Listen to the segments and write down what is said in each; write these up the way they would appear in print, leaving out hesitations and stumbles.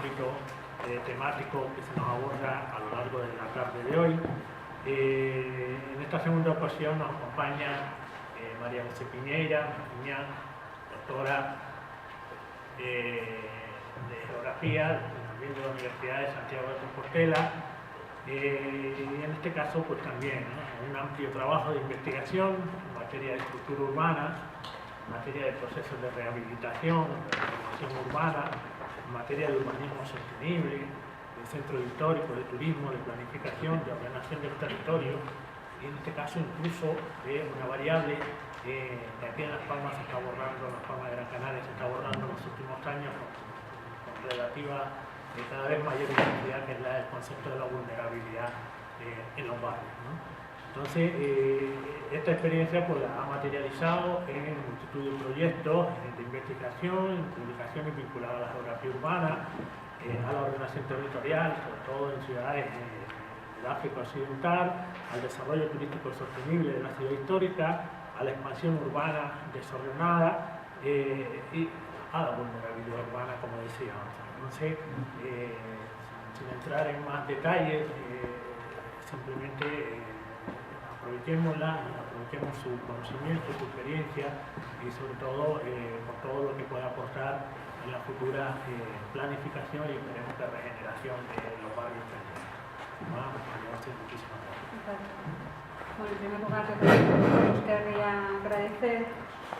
ámbito temático que se nos aborda a lo largo de la tarde de hoy. En esta segunda ocasión nos acompaña María José Piñeira, doctora de Geografía, también de la Universidad de Santiago de Compostela, y en este caso pues también, ¿no?, un amplio trabajo de investigación en materia de estructura urbana, en materia de procesos de rehabilitación, de transformación urbana, en materia de urbanismo sostenible, de centros históricos, de turismo, de planificación, de ordenación del territorio, y en este caso incluso de una variable que aquí en Las Palmas se está abordando, en Las Palmas de Gran Canaria se está abordando en los últimos años con relativa cada vez mayor intensidad, que es el concepto de la vulnerabilidad en los barrios, ¿no? Entonces, esta experiencia pues, la ha materializado en multitud de proyectos de investigación, en publicaciones vinculadas a la geografía urbana, a la ordenación territorial, sobre todo en ciudades del África Occidental, al desarrollo turístico sostenible de la ciudad histórica, a la expansión urbana desordenada y a la vulnerabilidad urbana, como decía antes. Entonces, sin entrar en más detalles, simplemente aprovechemos su conocimiento, su experiencia y sobre todo por todo lo que pueda aportar en la futura planificación y esperemos que regeneración de los barrios pendientes. Muchísimas gracias. Bueno, en primer lugar, os querría agradecer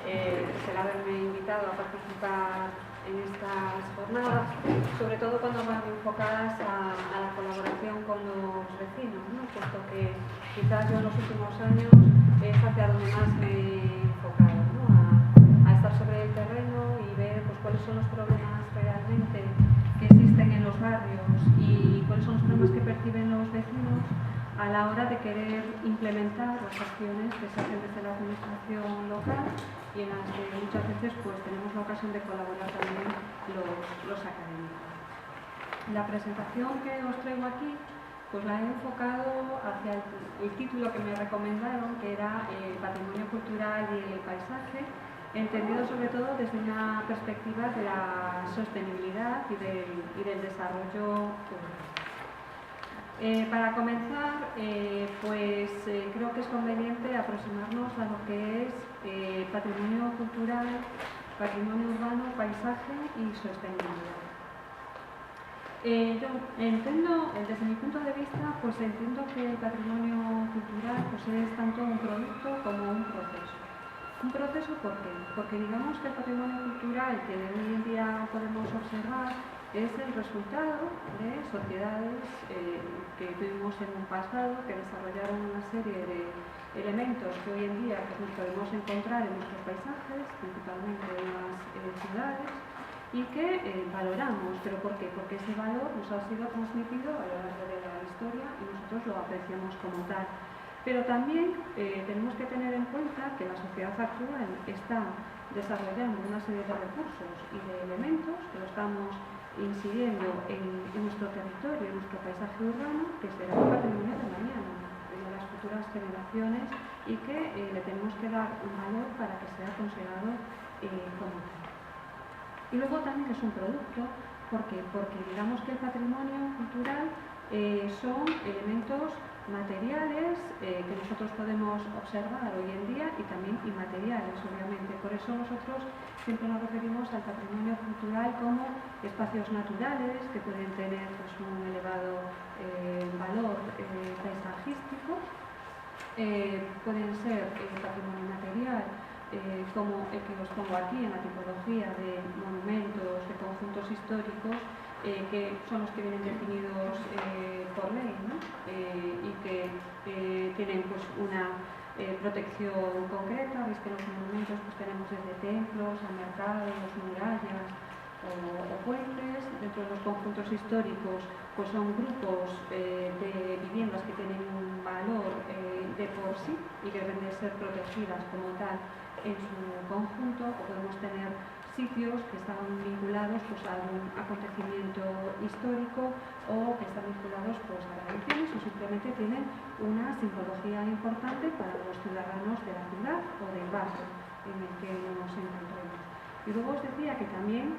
el haberme invitado a participar en estas jornadas, sobre todo cuando van enfocadas a la colaboración con los vecinos, ¿no? Puesto que quizás yo en los últimos años es hacia donde más me he enfocado, ¿no? A estar sobre el terreno y ver pues, cuáles son los problemas realmente que existen en los barrios y cuáles son los problemas que perciben los vecinos a la hora de querer implementar las acciones que se hacen desde la administración local y en las que muchas veces pues, tenemos la ocasión de colaborar también los académicos. La presentación que os traigo aquí pues la he enfocado hacia el título que me recomendaron, que era Patrimonio Cultural y el Paisaje, entendido sobre todo desde una perspectiva de la sostenibilidad y del desarrollo urbano. Para comenzar, creo que es conveniente aproximarnos a lo que es patrimonio cultural, patrimonio urbano, paisaje y sostenibilidad. Yo entiendo, desde mi punto de vista, pues entiendo que el patrimonio cultural pues, es tanto un producto como un proceso. Un proceso, ¿por qué? Porque digamos que el patrimonio cultural que hoy en día podemos observar es el resultado de sociedades que tuvimos en un pasado, que desarrollaron una serie de elementos que hoy en día podemos encontrar en nuestros paisajes, principalmente en las ciudades, y que valoramos. ¿Pero por qué? Porque ese valor nos ha sido transmitido a lo largo de la historia y nosotros lo apreciamos como tal. Pero también tenemos que tener en cuenta que la sociedad actual está desarrollando una serie de recursos y de elementos que lo estamos incidiendo en nuestro territorio, en nuestro paisaje urbano, que será un patrimonio de mañana, de las futuras generaciones y que le tenemos que dar un valor para que sea considerado como tal. Y luego también es un producto, ¿por qué? Porque digamos que el patrimonio cultural son elementos materiales que nosotros podemos observar hoy en día y también inmateriales, obviamente. Por eso nosotros siempre nos referimos al patrimonio cultural como espacios naturales que pueden tener pues, un elevado valor paisajístico, pueden ser patrimonio material, como el que os pongo aquí en la tipología de monumentos, de conjuntos históricos, que son los que vienen definidos por ley, ¿no? Y que tienen pues, una protección concreta. Veis que los monumentos pues, tenemos desde templos a mercados, murallas o puentes. Dentro de los conjuntos históricos pues, son grupos de viviendas que tienen un valor de por sí y que deben de ser protegidas como tal en su conjunto, o podemos tener sitios que están vinculados pues, a algún acontecimiento histórico o que están vinculados pues, a tradiciones o simplemente tienen una simbología importante para los ciudadanos de la ciudad o del barrio en el que nos encontramos. Y luego os decía que también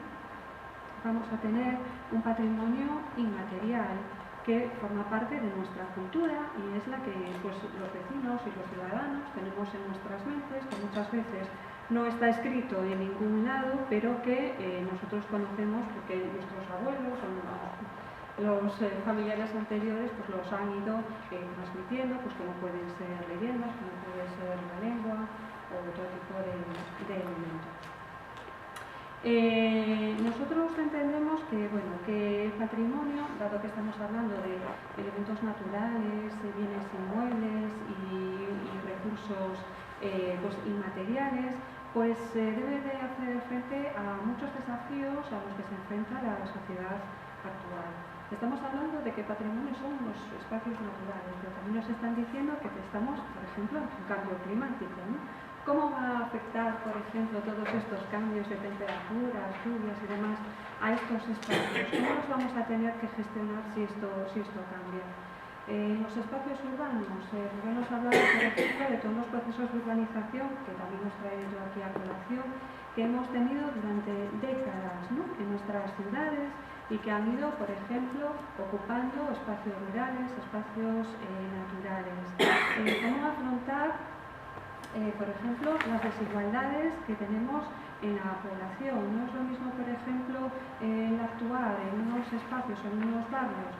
vamos a tener un patrimonio inmaterial que forma parte de nuestra cultura y es la que pues, los vecinos y los ciudadanos tenemos en nuestras mentes, que muchas veces no está escrito en ningún lado, pero que nosotros conocemos porque nuestros abuelos o los familiares anteriores pues, los han ido transmitiendo, pues, como pueden ser leyendas, como puede ser la lengua o otro tipo de elementos. Nosotros entendemos que, bueno, que el patrimonio, dado que estamos hablando de elementos naturales, bienes inmuebles y recursos pues, inmateriales, pues debe de hacer frente a muchos desafíos a los que se enfrenta la sociedad actual. Estamos hablando de que patrimonio son los espacios naturales, pero también nos están diciendo que estamos, por ejemplo, en un cambio climático, ¿no? ¿Cómo va a afectar, por ejemplo, todos estos cambios de temperaturas, lluvias y demás a estos espacios? ¿Cómo los vamos a tener que gestionar si esto cambia? En los espacios urbanos, Rubén nos hablaba, por ejemplo, de todos los procesos de urbanización, que también nos trae yo aquí a colación, que hemos tenido durante décadas, ¿no?, en nuestras ciudades y que han ido, por ejemplo, ocupando espacios rurales, espacios naturales. ¿Cómo afrontar por ejemplo, las desigualdades que tenemos en la población? No es lo mismo, por ejemplo, actuar en unos espacios o en unos barrios,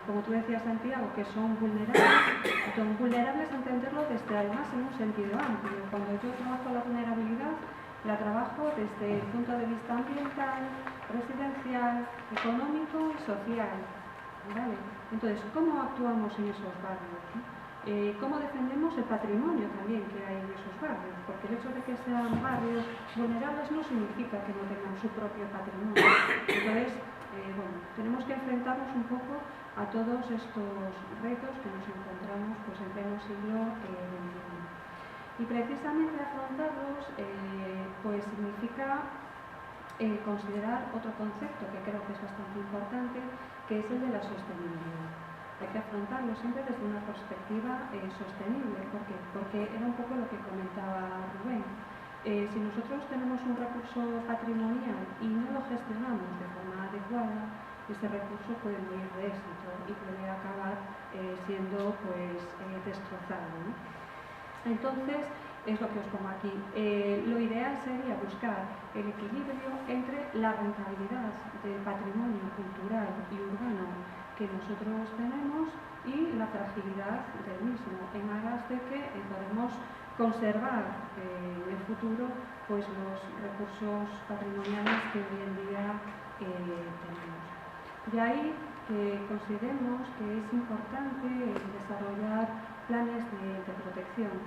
como tú decías, Santiago, que son vulnerables a entenderlo desde, además, en un sentido amplio. Cuando yo trabajo la vulnerabilidad, la trabajo desde el punto de vista ambiental, residencial, económico y social, ¿vale? Entonces, ¿cómo actuamos en esos barrios, ¿no? ¿Cómo defendemos el patrimonio también que hay en esos barrios? Porque el hecho de que sean barrios vulnerables no significa que no tengan su propio patrimonio. Entonces, bueno, tenemos que enfrentarnos un poco a todos estos retos que nos encontramos pues, en pleno siglo XXI. Y precisamente afrontarlos pues, significa considerar otro concepto que creo que es bastante importante, que es el de la sostenibilidad. Hay que afrontarlo siempre desde una perspectiva sostenible. ¿Por qué? Porque era un poco lo que comentaba Rubén. Si nosotros tenemos un recurso patrimonial y no lo gestionamos de forma adecuada, ese recurso puede morir de éxito y puede acabar siendo pues, destrozado, ¿no? Entonces, es lo que os pongo aquí. Lo ideal sería buscar el equilibrio entre la rentabilidad del patrimonio cultural y urbano que nosotros tenemos y la fragilidad del mismo, en aras de que podemos conservar en el futuro pues, los recursos patrimoniales que hoy en día tenemos. De ahí que consideremos que es importante desarrollar planes de protección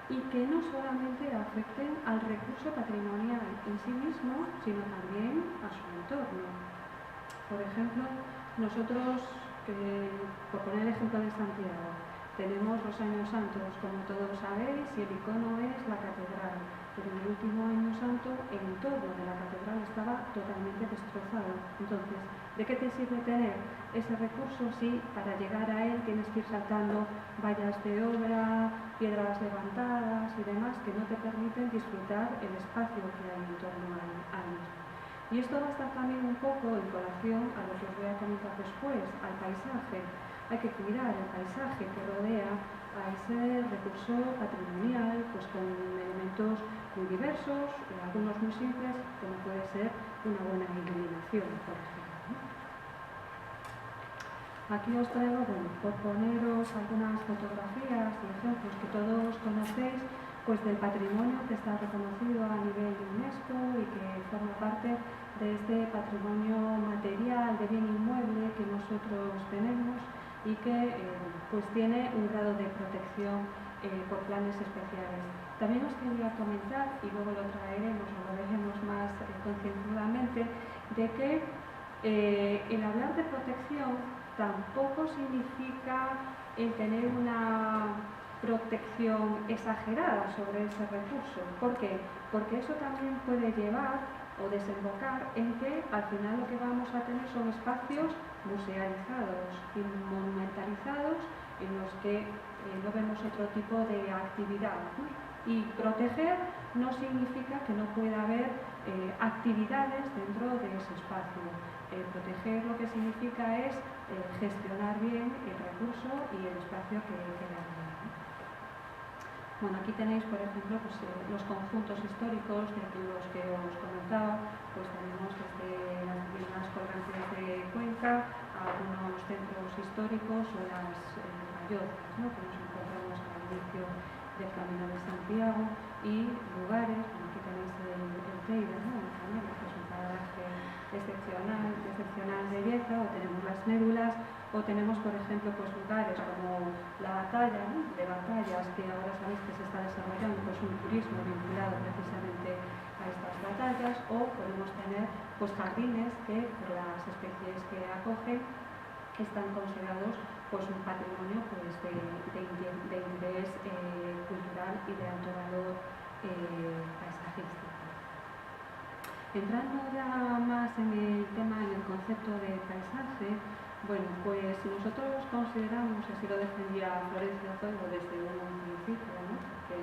y que no solamente afecten al recurso patrimonial en sí mismo, sino también a su entorno. Por ejemplo, nosotros, por poner el ejemplo de Santiago, tenemos los años santos, como todos sabéis, y el icono es la catedral. Pero en el último año santo, el entorno de la catedral estaba totalmente destrozado. Entonces, ¿de qué te sirve tener ese recurso si para llegar a él tienes que ir saltando vallas de obra, piedras levantadas y demás que no te permiten disfrutar el espacio que hay en torno al mismo? Y esto va a estar también un poco en colación a lo que os voy a comentar después, al paisaje. Hay que cuidar el paisaje que rodea a ese recurso patrimonial, pues con elementos muy diversos, algunos muy simples, como puede ser una buena iluminación, por ejemplo. Aquí os traigo, bueno, por poneros algunas fotografías y ejemplos que todos conocéis, pues del patrimonio que está reconocido a nivel de UNESCO y que forma parte de este patrimonio material de bien inmueble que nosotros tenemos y que pues tiene un grado de protección por planes especiales. También os quería comentar, y luego lo traeremos o lo veremos más concienzudamente, de que el hablar de protección tampoco significa el tener una protección exagerada sobre ese recurso. ¿Por qué? Porque eso también puede llevar o desembocar en que al final lo que vamos a tener son espacios musealizados y monumentalizados en los que no vemos otro tipo de actividad, ¿no? Y proteger no significa que no pueda haber actividades dentro de ese espacio. Proteger lo que significa es gestionar bien el recurso y el espacio que le rodea. Bueno, aquí tenéis, por ejemplo, pues, los conjuntos históricos de los que os comentaba. Pues tenemos desde las viviendas colgantes de Cuenca a algunos centros históricos o las mallorcas, ¿no?, que nos encontramos al inicio del Camino de Santiago, y lugares, como aquí tenéis el Teide, ¿no?, en Canela, que es un paraje excepcional belleza, o tenemos las Médulas, o tenemos, por ejemplo, pues lugares como la Batalla, ¿no?, de batallas, que ahora sabéis que se está desarrollando pues un turismo vinculado precisamente a estas batallas, o podemos tener pues jardines que, por las especies que acogen, están considerados pues un patrimonio pues de interés cultural y de alto valor paisajístico. Entrando ya más en el tema, en el concepto de paisaje, bueno, pues nosotros consideramos, así lo defendía Florencia Zoido desde un principio, ¿no?, porque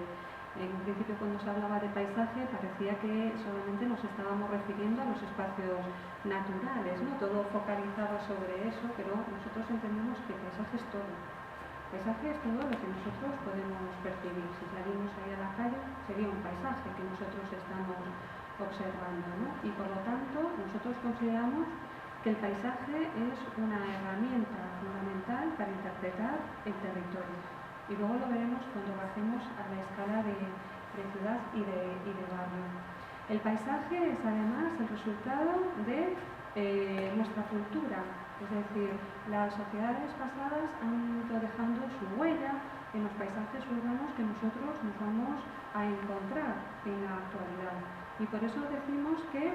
en un principio cuando se hablaba de paisaje parecía que solamente nos estábamos refiriendo a los espacios naturales, ¿no?, todo focalizado sobre eso, pero nosotros entendemos que paisaje es todo. Paisaje es todo lo que nosotros podemos percibir. Si salimos ahí a la calle, sería un paisaje que nosotros estamos observando, ¿no? Y por lo tanto, nosotros consideramos que el paisaje es una herramienta fundamental para interpretar el territorio. Y luego lo veremos cuando bajemos a la escala de ciudad y de barrio. El paisaje es además el resultado de nuestra cultura, es decir, las sociedades pasadas han ido dejando su huella en los paisajes urbanos que nosotros nos vamos a encontrar en la actualidad. Y por eso decimos que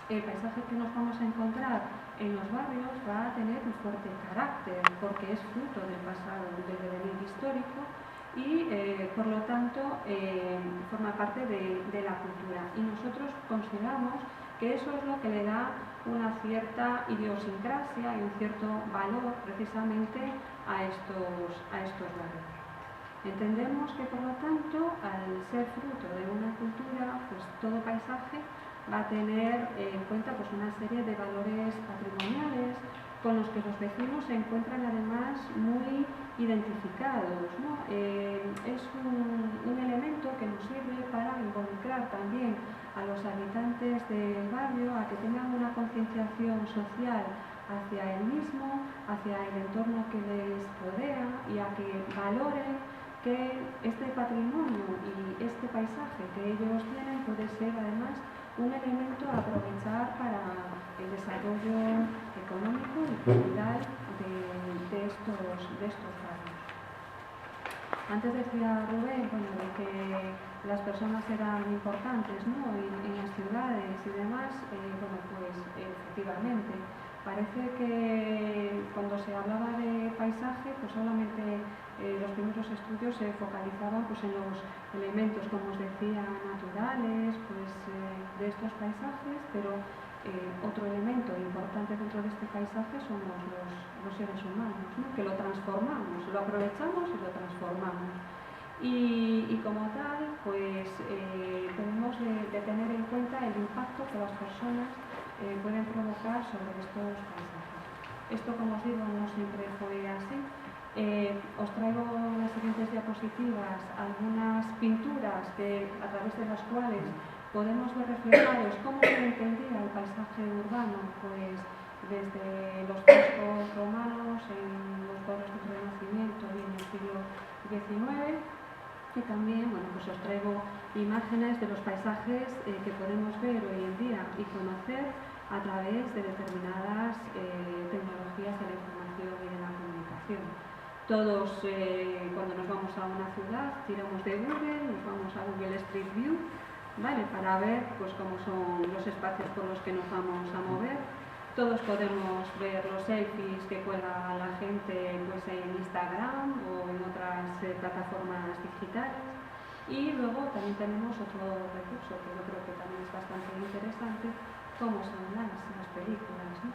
el paisaje que nos vamos a encontrar en los barrios va a tener un fuerte carácter, porque es fruto del pasado, del devenir histórico, y por lo tanto forma parte de la cultura. Y nosotros consideramos que eso es lo que le da una cierta idiosincrasia y un cierto valor precisamente a estos barrios. Entendemos que por lo tanto, al ser fruto de una cultura, pues todo paisaje va a tener en cuenta pues una serie de valores patrimoniales con los que los vecinos se encuentran además muy identificados, ¿no? Es un elemento que nos sirve para involucrar también a los habitantes del barrio a que tengan una concienciación social hacia el mismo, hacia el entorno que les rodea, y a que valoren que este patrimonio y este paisaje que ellos tienen puede ser además un elemento a aprovechar para el desarrollo económico y cultural de estos barrios. Antes decía Rubén, bueno, de que las personas eran importantes, ¿no?, en las ciudades y demás. Bueno, pues efectivamente, parece que cuando se hablaba de paisaje, pues solamente los primeros estudios se focalizaban pues en los elementos, como os decía, naturales, pues de estos paisajes, pero otro elemento importante dentro de este paisaje somos los seres humanos, ¿no?, que lo transformamos, lo aprovechamos y lo transformamos. Y como tal, pues tenemos de tener en cuenta el impacto que las personas pueden provocar sobre estos paisajes. Esto, como os digo, no siempre fue así. Os traigo en las siguientes diapositivas algunas pinturas a través de las cuales podemos ver reflejados cómo se entendía el paisaje urbano, pues desde los frescos romanos en los cuadros del Renacimiento y en el siglo XIX. Y también, bueno, pues os traigo imágenes de los paisajes que podemos ver hoy en día y conocer a través de determinadas tecnologías de la información y de la comunicación. Todos, cuando nos vamos a una ciudad, tiramos de Google, nos vamos a Google Street View, ¿vale?, para ver pues cómo son los espacios por los que nos vamos a mover. Todos podemos ver los selfies que cuelga la gente pues en Instagram o en otras plataformas digitales. Y luego también tenemos otro recurso que yo creo que también es bastante interesante, como son las películas, ¿no?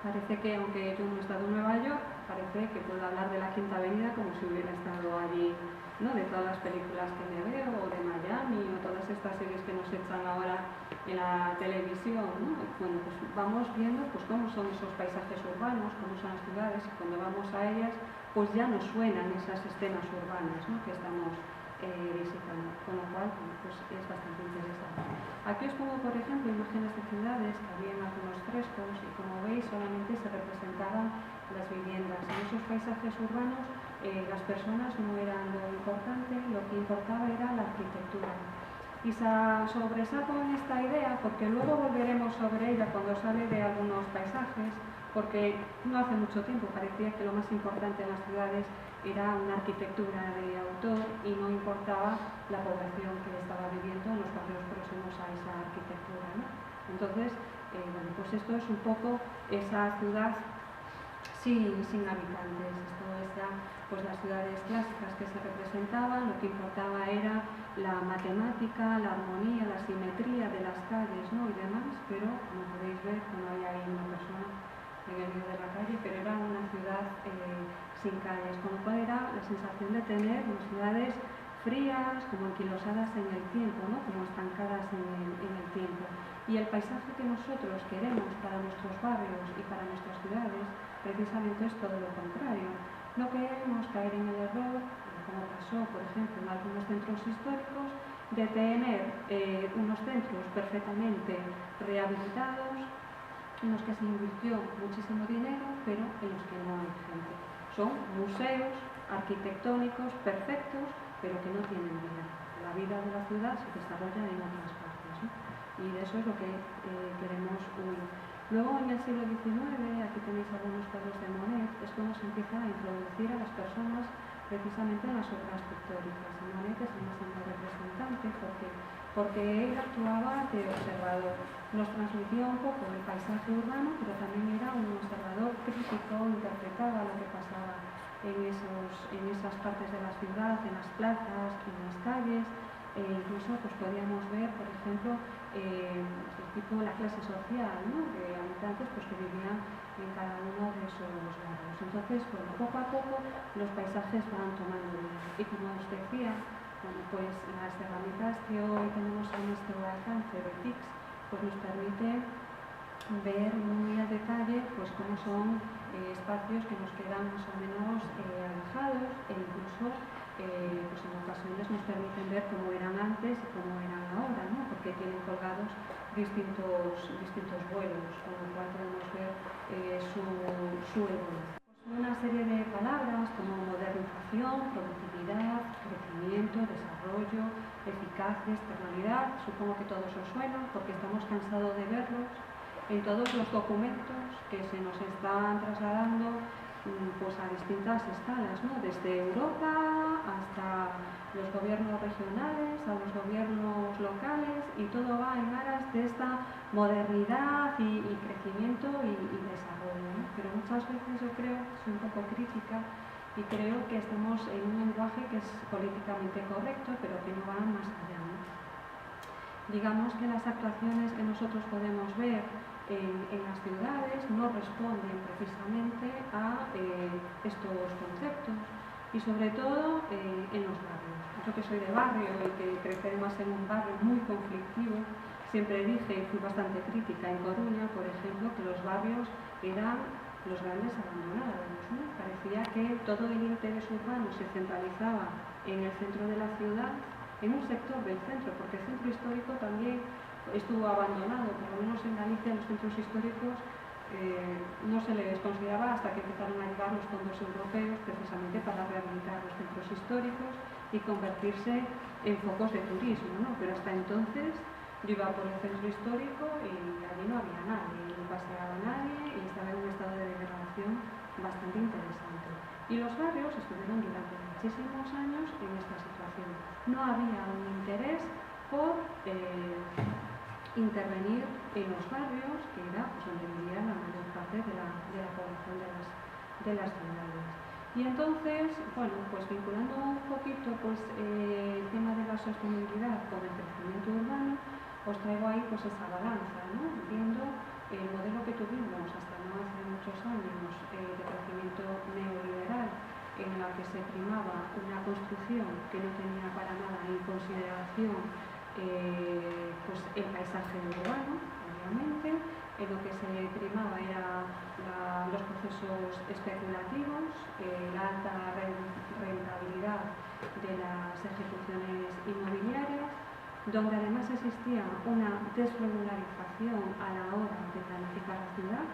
Parece que, aunque yo no he estado en Nueva York, parece que puedo hablar de la Quinta Avenida como si hubiera estado allí, ¿no? De todas las películas que me veo, o de Miami, o todas estas series que nos echan ahora en la televisión, ¿no? Bueno, pues vamos viendo pues cómo son esos paisajes urbanos, cómo son las ciudades, y cuando vamos a ellas, pues ya nos suenan esas escenas urbanas, ¿no? Que estamos visitando, con lo cual pues es bastante interesante. Aquí os pongo, por ejemplo, imágenes de ciudades que había en algunos frescos y, como veis, solamente se representaban las viviendas. En esos paisajes urbanos las personas no eran lo importante, lo que importaba era la arquitectura. Y sobresalgo en esta idea porque luego volveremos sobre ella cuando sale de algunos paisajes, porque no hace mucho tiempo parecía que lo más importante en las ciudades era una arquitectura de autor y no importaba la población que estaba viviendo en los barrios próximos a esa arquitectura, ¿no? Entonces, bueno, pues esto es un poco esa ciudad sin habitantes. Esto es ya pues las ciudades clásicas que se representaban, lo que importaba era la matemática, la armonía, la simetría de las calles, ¿no? Y demás, pero como podéis ver, no hay ahí una persona en el medio de la calle, pero era una ciudad sin calles, con lo cual era la sensación de tener unas ciudades frías, como anquilosadas en el tiempo, ¿no? Como estancadas en el tiempo. Y el paisaje que nosotros queremos para nuestros barrios y para nuestras ciudades precisamente es todo lo contrario. No queremos caer en el error, como pasó, por ejemplo, en algunos centros históricos, de tener unos centros perfectamente rehabilitados, en los que se invirtió muchísimo dinero, pero en los que no hay gente. Son museos arquitectónicos perfectos, pero que no tienen vida. La vida de la ciudad se desarrolla en otras partes, ¿no? Y de eso es lo que queremos huir. Luego, en el siglo XIX, aquí tenéis algunos cuadros de Monet, es cuando se empieza a introducir a las personas precisamente en las obras pictóricas. Y Monet es el máximo representante porque él actuaba de observador. Nos transmitía un poco el paisaje urbano, pero también era un observador crítico, interpretaba lo que pasaba en esas partes de la ciudad, en las plazas, en las calles, e incluso pues podíamos ver, por ejemplo, la clase social, ¿no? De habitantes pues, que vivían en cada uno de esos barrios. Entonces, bueno, poco a poco los paisajes van tomando vida. Y como os decía, bueno, pues las herramientas que hoy tenemos a nuestro alcance de TICS pues nos permiten ver muy a detalle pues cómo son espacios que nos quedan más o menos alejados e incluso pues en ocasiones nos permiten ver cómo eran antes y cómo eran ahora, ¿no? Porque tienen colgados distintos vuelos, con lo cual podemos ver su evolución. Una serie de palabras como modernización, productividad, crecimiento, desarrollo, eficacia, externalidad, supongo que todos os suenan porque estamos cansados de verlos en todos los documentos que se nos están trasladando pues a distintas escalas, ¿no? Desde Europa hasta los gobiernos regionales, a los gobiernos locales, y todo va en aras de esta modernidad y crecimiento y desarrollo, ¿no? Pero muchas veces yo creo, soy un poco crítica, y creo que estamos en un lenguaje que es políticamente correcto, pero que no va más allá, ¿no? Digamos que las actuaciones que nosotros podemos ver en las ciudades no responden precisamente a estos conceptos, y sobre todo en los barrios. Yo que soy de barrio y que crecí además en un barrio muy conflictivo, siempre dije y fui bastante crítica en Coruña, por ejemplo, que los barrios eran los grandes abandonados, ¿no? Parecía que todo el interés urbano se centralizaba en el centro de la ciudad, en un sector del centro, porque el centro histórico también estuvo abandonado. Por lo menos en Galicia los centros históricos no se les consideraba hasta que empezaron a llegar los fondos europeos precisamente para rehabilitar los centros históricos y convertirse en focos de turismo, ¿no? Pero hasta entonces yo iba por el centro histórico y allí no había nadie, no paseaba nadie y estaba en un estado de degradación bastante interesante. Y los barrios estuvieron durante muchísimos años en esta situación. No había un interés por intervenir en los barrios, que era pues, donde vivía la mayor parte de la población de las ciudades. Y entonces, bueno, pues vinculando un poquito pues, el tema de la sostenibilidad con el crecimiento urbano, os traigo ahí pues esa balanza, ¿no? Viendo el modelo que tuvimos hasta no hace muchos años de crecimiento neoliberal, en la que se primaba una construcción que no tenía para nada en consideración pues el paisaje urbano, obviamente, en lo que se primaba era los procesos especulativos, la alta rentabilidad de las ejecuciones inmobiliarias, donde además existía una desregularización a la hora de planificar la ciudad,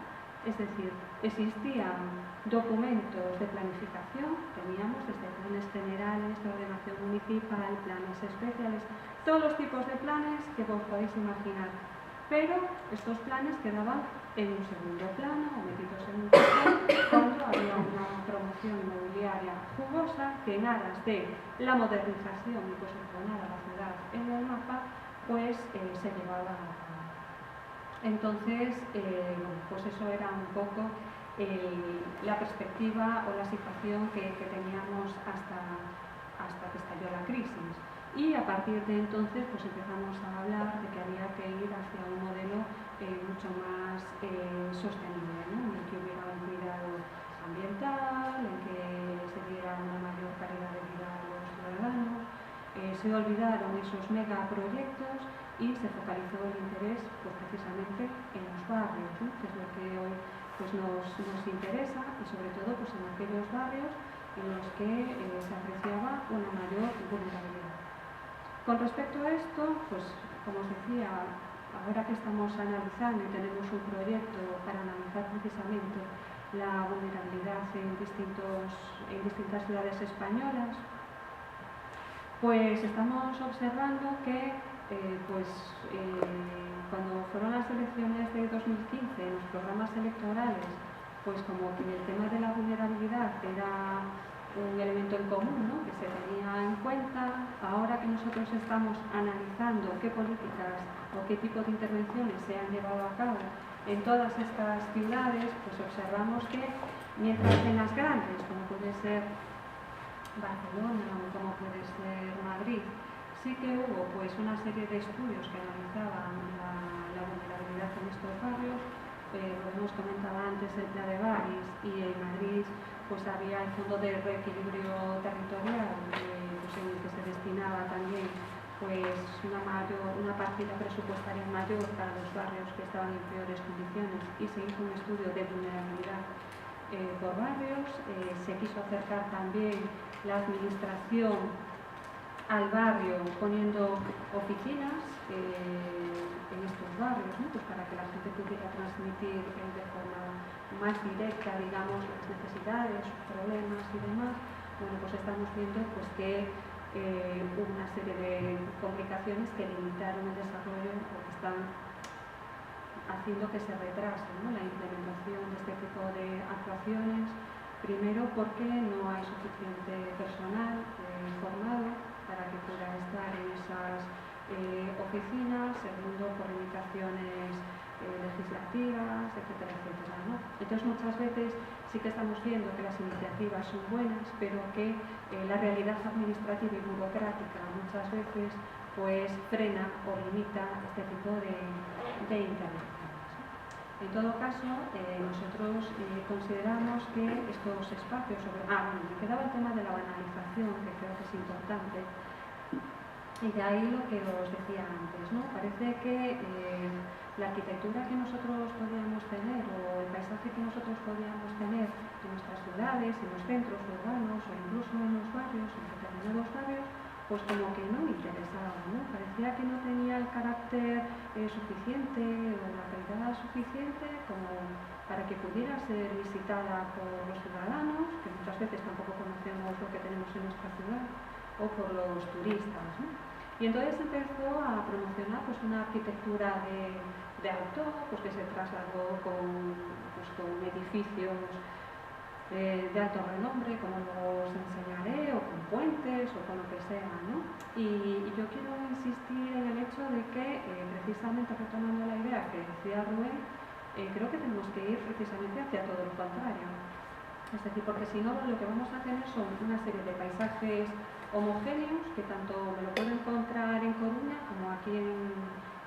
es decir, existían documentos de planificación, teníamos desde planes generales, de ordenación municipal, planes especiales, todos los tipos de planes que vos podéis imaginar, pero estos planes quedaban en un segundo plano o metidos en un tercero cuando había una promoción inmobiliaria jugosa que en aras de la modernización y posicionar a la ciudad en el mapa, pues se llevaba a cabo. Entonces, pues eso era un poco la perspectiva o la situación que teníamos hasta que estalló la crisis. Y a partir de entonces pues empezamos a hablar de que había que ir hacia un modelo mucho más sostenible, ¿no? En el que hubiera un cuidado ambiental, en que se diera una mayor calidad de vida a los ciudadanos. Se olvidaron esos megaproyectos y se focalizó el interés pues, precisamente en los barrios, ¿no? Que es lo que hoy pues, nos interesa, y sobre todo pues, en aquellos barrios en los que se apreciaba una mayor vulnerabilidad. Con respecto a esto, pues como os decía, ahora que estamos analizando y tenemos un proyecto para analizar precisamente la vulnerabilidad en distintas ciudades españolas, pues estamos observando que cuando fueron las elecciones de 2015, en los programas electorales, pues como que el tema de la vulnerabilidad era un elemento en común, ¿no? Que se tenía en cuenta. Ahora que nosotros estamos analizando qué políticas o qué tipo de intervenciones se han llevado a cabo en todas estas ciudades, pues observamos que mientras en las grandes, como puede ser Barcelona o como puede ser Madrid, sí que hubo pues una serie de estudios que analizaban la vulnerabilidad en estos barrios. Lo hemos comentado antes, el Pla de Baris, y en Madrid pues había el Fondo de Reequilibrio Territorial, pues, en el que se destinaba también pues una partida presupuestaria mayor para los barrios que estaban en peores condiciones, y se hizo un estudio de vulnerabilidad por barrios. Se quiso acercar también la administración al barrio poniendo oficinas en estos barrios, ¿no? Pues para que la gente pudiera transmitir de forma más directa, digamos, las necesidades, sus problemas y demás. Bueno, pues estamos viendo pues, que hubo una serie de complicaciones que limitaron el desarrollo o que están haciendo que se retrase, ¿no? La implementación de este tipo de actuaciones. Primero porque no hay suficiente personal formado para que pueda estar en esas oficinas. Segundo, por limitaciones legislativas, etcétera, etcétera, ¿no? Entonces muchas veces sí que estamos viendo que las iniciativas son buenas, pero que la realidad administrativa y burocrática muchas veces pues frena o limita este tipo de intervenciones. En todo caso, nosotros consideramos que estos espacios me quedaba el tema de la banalización, que creo que es importante, y de ahí lo que os decía antes, ¿no? Parece que la arquitectura que nosotros podíamos tener o el paisaje que nosotros podíamos tener en nuestras ciudades, en los centros urbanos o incluso en los barrios, en determinados barrios, pues como que no interesaba, ¿no? Parecía que no tenía el carácter suficiente o la calidad suficiente como para que pudiera ser visitada por los ciudadanos, que muchas veces tampoco conocemos lo que tenemos en nuestra ciudad, o por los turistas, ¿no? Y entonces empezó a promocionar pues, una arquitectura de autor, pues, que se trasladó con edificios de alto renombre, como luego os enseñaré, o con puentes, o con lo que sea, ¿no? Y yo quiero insistir en el hecho de que, precisamente retomando la idea que decía Rubén, creo que tenemos que ir precisamente hacia todo lo contrario. Es decir, porque si no, lo que vamos a tener son una serie de paisajes homogéneos, que tanto me lo puedo encontrar en Coruña como aquí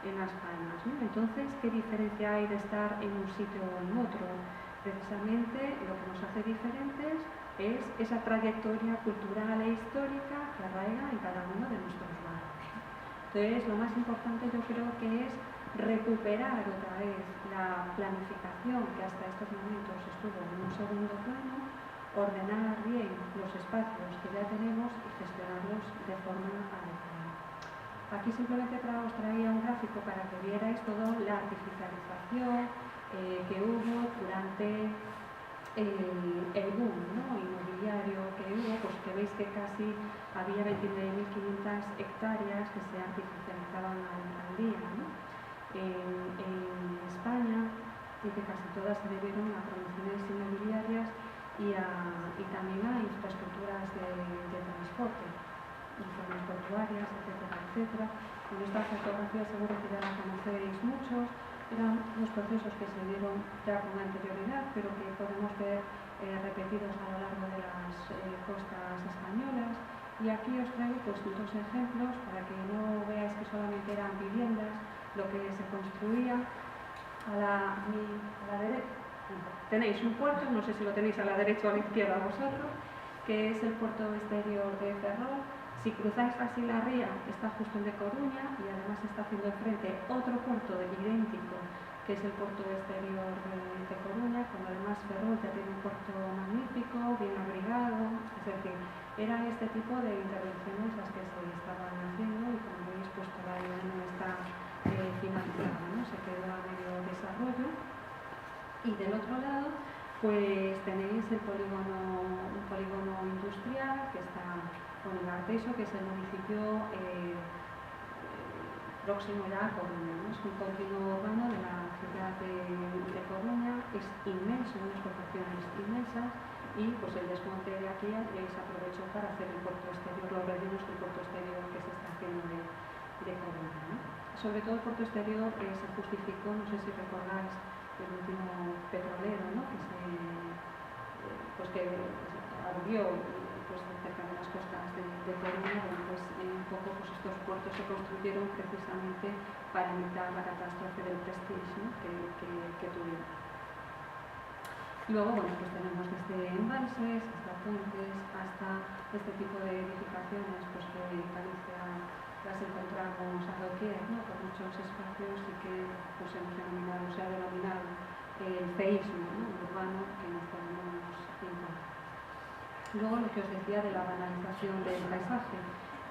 en Las Palmas, ¿no? Entonces, ¿qué diferencia hay de estar en un sitio o en otro? Precisamente lo que nos hace diferentes es esa trayectoria cultural e histórica que arraiga en cada uno de nuestros barrios. Entonces, lo más importante yo creo que es recuperar otra vez la planificación que hasta estos momentos estuvo en un segundo plano, ordenar bien los espacios que ya tenemos y gestionarlos de forma adecuada. Aquí simplemente os traía un gráfico para que vierais toda la artificialización que hubo durante el boom, ¿no?, inmobiliario que hubo, pues que veis que casi había 29.500 hectáreas que se artificializaban al día, ¿no? En España, y que casi todas se debieron a promociones inmobiliarias y también a infraestructuras de transporte, zonas portuarias, etcétera, etcétera. Con esta fotografía seguro que ya la conocéis muchos. Eran unos procesos que se dieron ya con anterioridad, pero que podemos ver repetidos a lo largo de las costas españolas. Y aquí os traigo pues dos ejemplos para que no veáis que solamente eran viviendas, lo que se construía a la derecha. Tenéis un puerto, no sé si lo tenéis a la derecha o a la izquierda vosotros, que es el puerto exterior de Ferrol. Si cruzáis así la ría, está justo en de Coruña y además está haciendo enfrente otro puerto idéntico, que es el puerto exterior de Coruña, cuando además Ferrol ya tiene un puerto magnífico, bien abrigado. Es decir, eran este tipo de intervenciones las que se estaban haciendo y como veis pues todavía no está finalizada, ¿no? Se quedó a medio desarrollo. Y del otro lado pues tenéis un polígono industrial que está con el Arteixo, que es el municipio próximo ya a Coruña, ¿no? Es un continuo urbano de la ciudad de Coruña, es inmenso, unas proporciones inmensas, y pues el desmonte de aquí se aprovechó para hacer el puerto exterior, los rellenos del puerto exterior que se está haciendo de Coruña, ¿no? Sobre todo el puerto exterior se justificó, no sé si recordáis el último petrolero, ¿no?, que abrió pues, cerca de las costas de Coruña, pues un poco pues, estos puertos se construyeron precisamente para evitar la catástrofe del Prestige, ¿no?, que tuvieron. Luego, bueno, pues tenemos desde embalses hasta puentes, hasta este tipo de edificaciones, pues que en Galicia las encontramos a doquier, ¿no?, por muchos espacios y que pues, se ha denominado el feísmo, ¿no?, urbano que nos podemos encontrar. Luego lo que os decía de la banalización del paisaje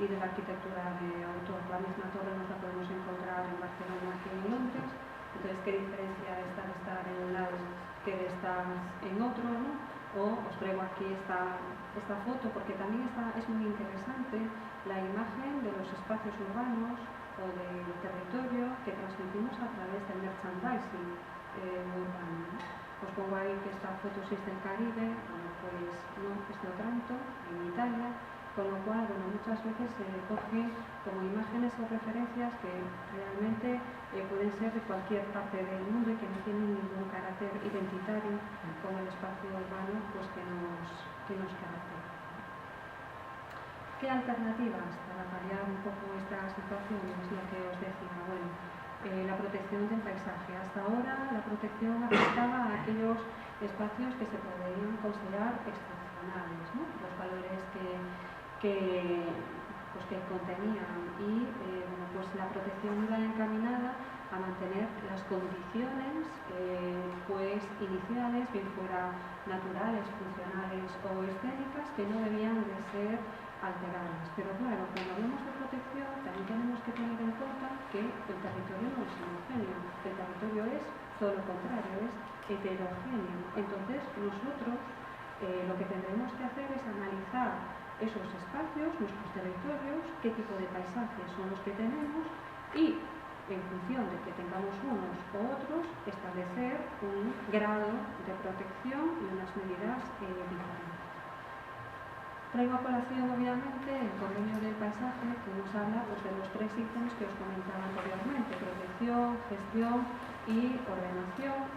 y de la arquitectura de autor. La misma torre nos la podemos encontrar en Barcelona que en Londres. Entonces, ¿qué diferencia está de estar en un lado que de estar en otro, ¿no? O os traigo aquí esta foto porque también es muy interesante la imagen de los espacios urbanos o del territorio que transmitimos a través del merchandising urbano, ¿no? Os pongo ahí que esta foto sí es del Caribe, bueno, pues no, es de Otranto, en Italia, con lo cual, bueno, muchas veces se cogen como imágenes o referencias que realmente pueden ser de cualquier parte del mundo y que no tienen ningún carácter identitario con el espacio urbano pues, que nos caracteriza. ¿Qué alternativas para paliar un poco esta situación? Es lo que os decía. Bueno, la protección del paisaje. Hasta ahora la protección afectaba a aquellos espacios que se podrían considerar excepcionales, ¿no? Los valores que contenían y bueno, pues la protección iba encaminada a mantener las condiciones pues iniciales, bien fuera naturales, funcionales o escénicas, que no debían de ser alteradas. Pero claro, cuando hablamos de protección también tenemos que tener en cuenta que el territorio no es homogéneo, el territorio es todo lo contrario, es heterogéneo. Entonces nosotros lo que tendremos que hacer es analizar esos espacios, nuestros territorios, qué tipo de paisajes son los que tenemos y en función de que tengamos unos u otros, establecer un grado de protección y unas medidas diferentes. Traigo a colación, obviamente, el convenio del paisaje que nos habla pues, de los 3 ítems que os comentaba anteriormente: protección, gestión y ordenación,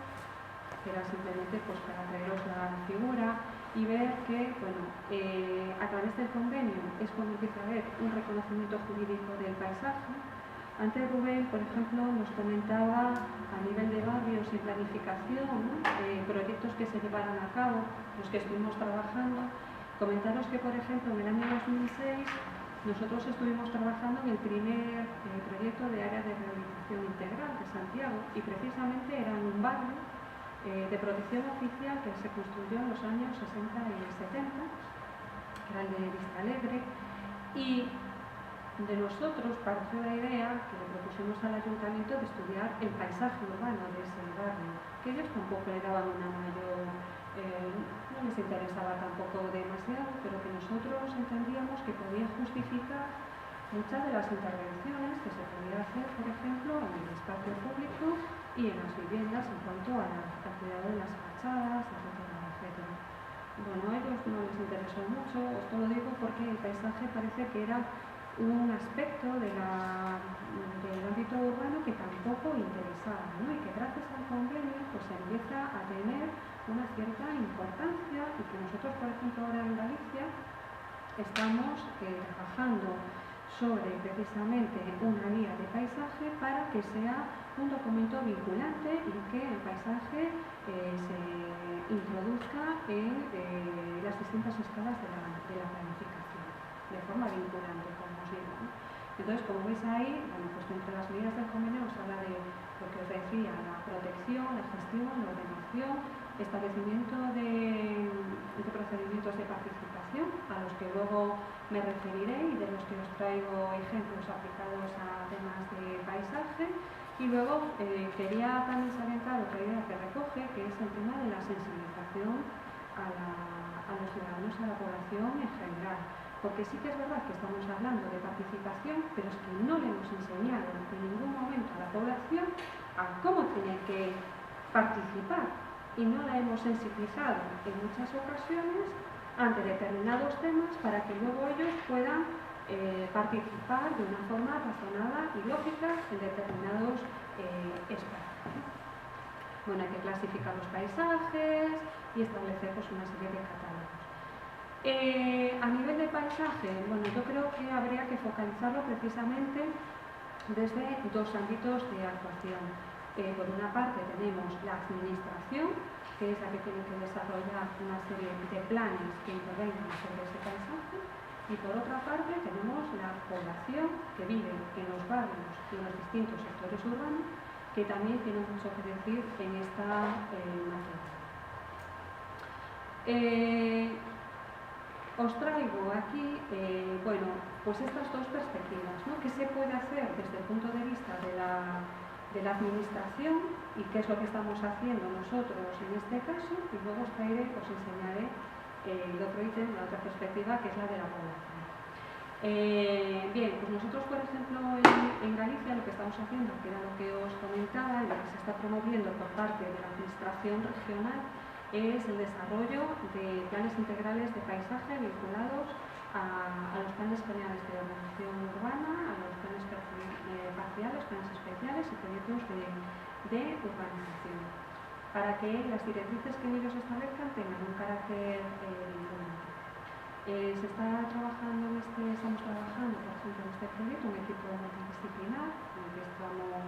que era simplemente pues, para traeros la figura y ver que, bueno, a través del convenio es cuando empieza a haber un reconocimiento jurídico del paisaje, Antes Rubén, por ejemplo, nos comentaba a nivel de barrios y planificación, ¿no? Proyectos que se llevaran a cabo, los que estuvimos trabajando. Comentaros que, por ejemplo, en el año 2006 nosotros estuvimos trabajando en el primer proyecto de área de rehabilitación integral de Santiago y precisamente era un barrio de protección oficial que se construyó en los años 60 y 70, que era el de Vista Alegre, y de nosotros partió la idea que le propusimos al ayuntamiento de estudiar el paisaje urbano de ese barrio, que ellos tampoco le daban una mayor, no les interesaba tampoco demasiado, pero que nosotros entendíamos que podía justificar muchas de las intervenciones que se podía hacer, por ejemplo, en el espacio público y en las viviendas en cuanto al cuidado de las fachadas, etcétera, etcétera. Bueno, a ellos no les interesó mucho, esto lo digo porque el paisaje parece que era un aspecto del ámbito urbano que tampoco interesaba, ¿no? Y que gracias al convenio pues empieza a tener una cierta importancia y que nosotros, por ejemplo, ahora en Galicia estamos trabajando sobre precisamente una guía de paisaje para que sea un documento vinculante y que el paisaje se introduzca en las distintas escalas de la planificación, de forma vinculante, como os digo, ¿no? Entonces, como veis ahí, bueno, pues entre las medidas del convenio nos habla de lo que os decía, la protección, la gestión, la ordenación, establecimiento de procedimientos de participación, a los que luego me referiré y de los que os traigo ejemplos aplicados a temas de paisaje. Y luego quería también salientar otra idea que recoge, que es el tema de la sensibilización a los ciudadanos, a la población en general. Porque sí que es verdad que estamos hablando de participación, pero es que no le hemos enseñado en ningún momento a la población a cómo tiene que participar y no la hemos sensibilizado en muchas ocasiones ante determinados temas para que luego ellos puedan participar de una forma razonada y lógica en determinados espacios. Bueno, hay que clasificar los paisajes y establecer pues, una serie de catálogos. A nivel de paisaje, bueno, yo creo que habría que focalizarlo precisamente desde dos ámbitos de actuación. Por una parte tenemos la administración, que es la que tiene que desarrollar una serie de planes que intervengan sobre ese paisaje, y por otra parte tenemos la población que vive en los barrios y en los distintos sectores urbanos, que también tiene mucho que decir en esta materia. Os traigo aquí, bueno, pues estas dos perspectivas, ¿no? ¿Qué se puede hacer desde el punto de vista de la administración y qué es lo que estamos haciendo nosotros en este caso? Y luego os enseñaré el otro ítem, la otra perspectiva, que es la de la población. Bien, pues nosotros, por ejemplo, en Galicia lo que estamos haciendo, que era lo que os comentaba, y lo que se está promoviendo por parte de la administración regional, es el desarrollo de planes integrales de paisaje vinculados a los planes generales de ordenación urbana, a los planes parciales, planes especiales y proyectos de urbanización, para que las directrices que ellos establezcan tengan un carácter vinculante. Estamos trabajando, por ejemplo, en este proyecto un equipo multidisciplinar, en el que estamos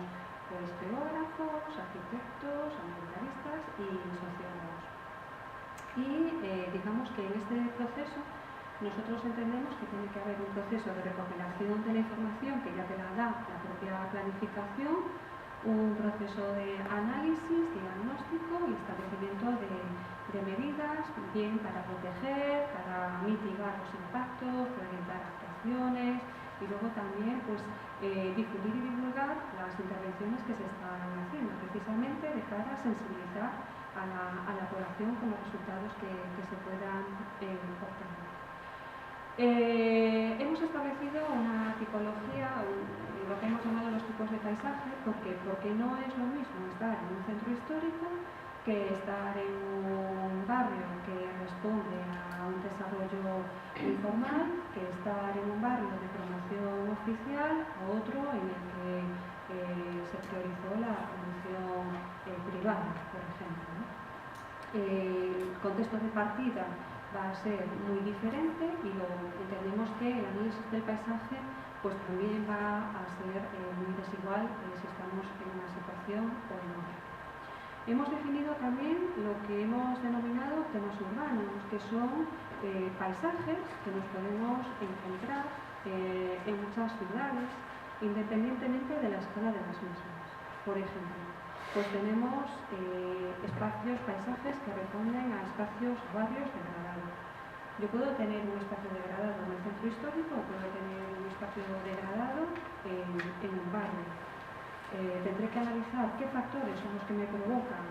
pues, geógrafos, arquitectos, ambientalistas y sociólogos. Y digamos que en este proceso nosotros entendemos que tiene que haber un proceso de recopilación de la información que ya te la da la propia planificación, un proceso de análisis, diagnóstico y establecimiento de medidas, bien para proteger, para mitigar los impactos, para orientar actuaciones y luego también pues, difundir y divulgar las intervenciones que se están haciendo, precisamente de cara a sensibilizar a la población con los resultados que se puedan obtener. Hemos establecido una tipología, lo que hemos llamado los tipos de paisaje, porque no es lo mismo estar en un centro histórico que estar en un barrio que responde a un desarrollo informal, que estar en un barrio de promoción oficial o otro en el que se priorizó la promoción privada, por ejemplo, ¿no? El contexto de partida va a ser muy diferente y entendemos que el análisis del paisaje pues también va a ser muy desigual si estamos en una situación o en otra. Hemos definido también lo que hemos denominado temas urbanos, que son paisajes que nos podemos encontrar en muchas ciudades, independientemente de la escala de las mismas. Por ejemplo, pues tenemos espacios, paisajes que responden a espacios, barrios degradados. Yo puedo tener un espacio degradado en el centro histórico o puedo tener un espacio degradado en un barrio. Tendré que analizar qué factores son los que me provocan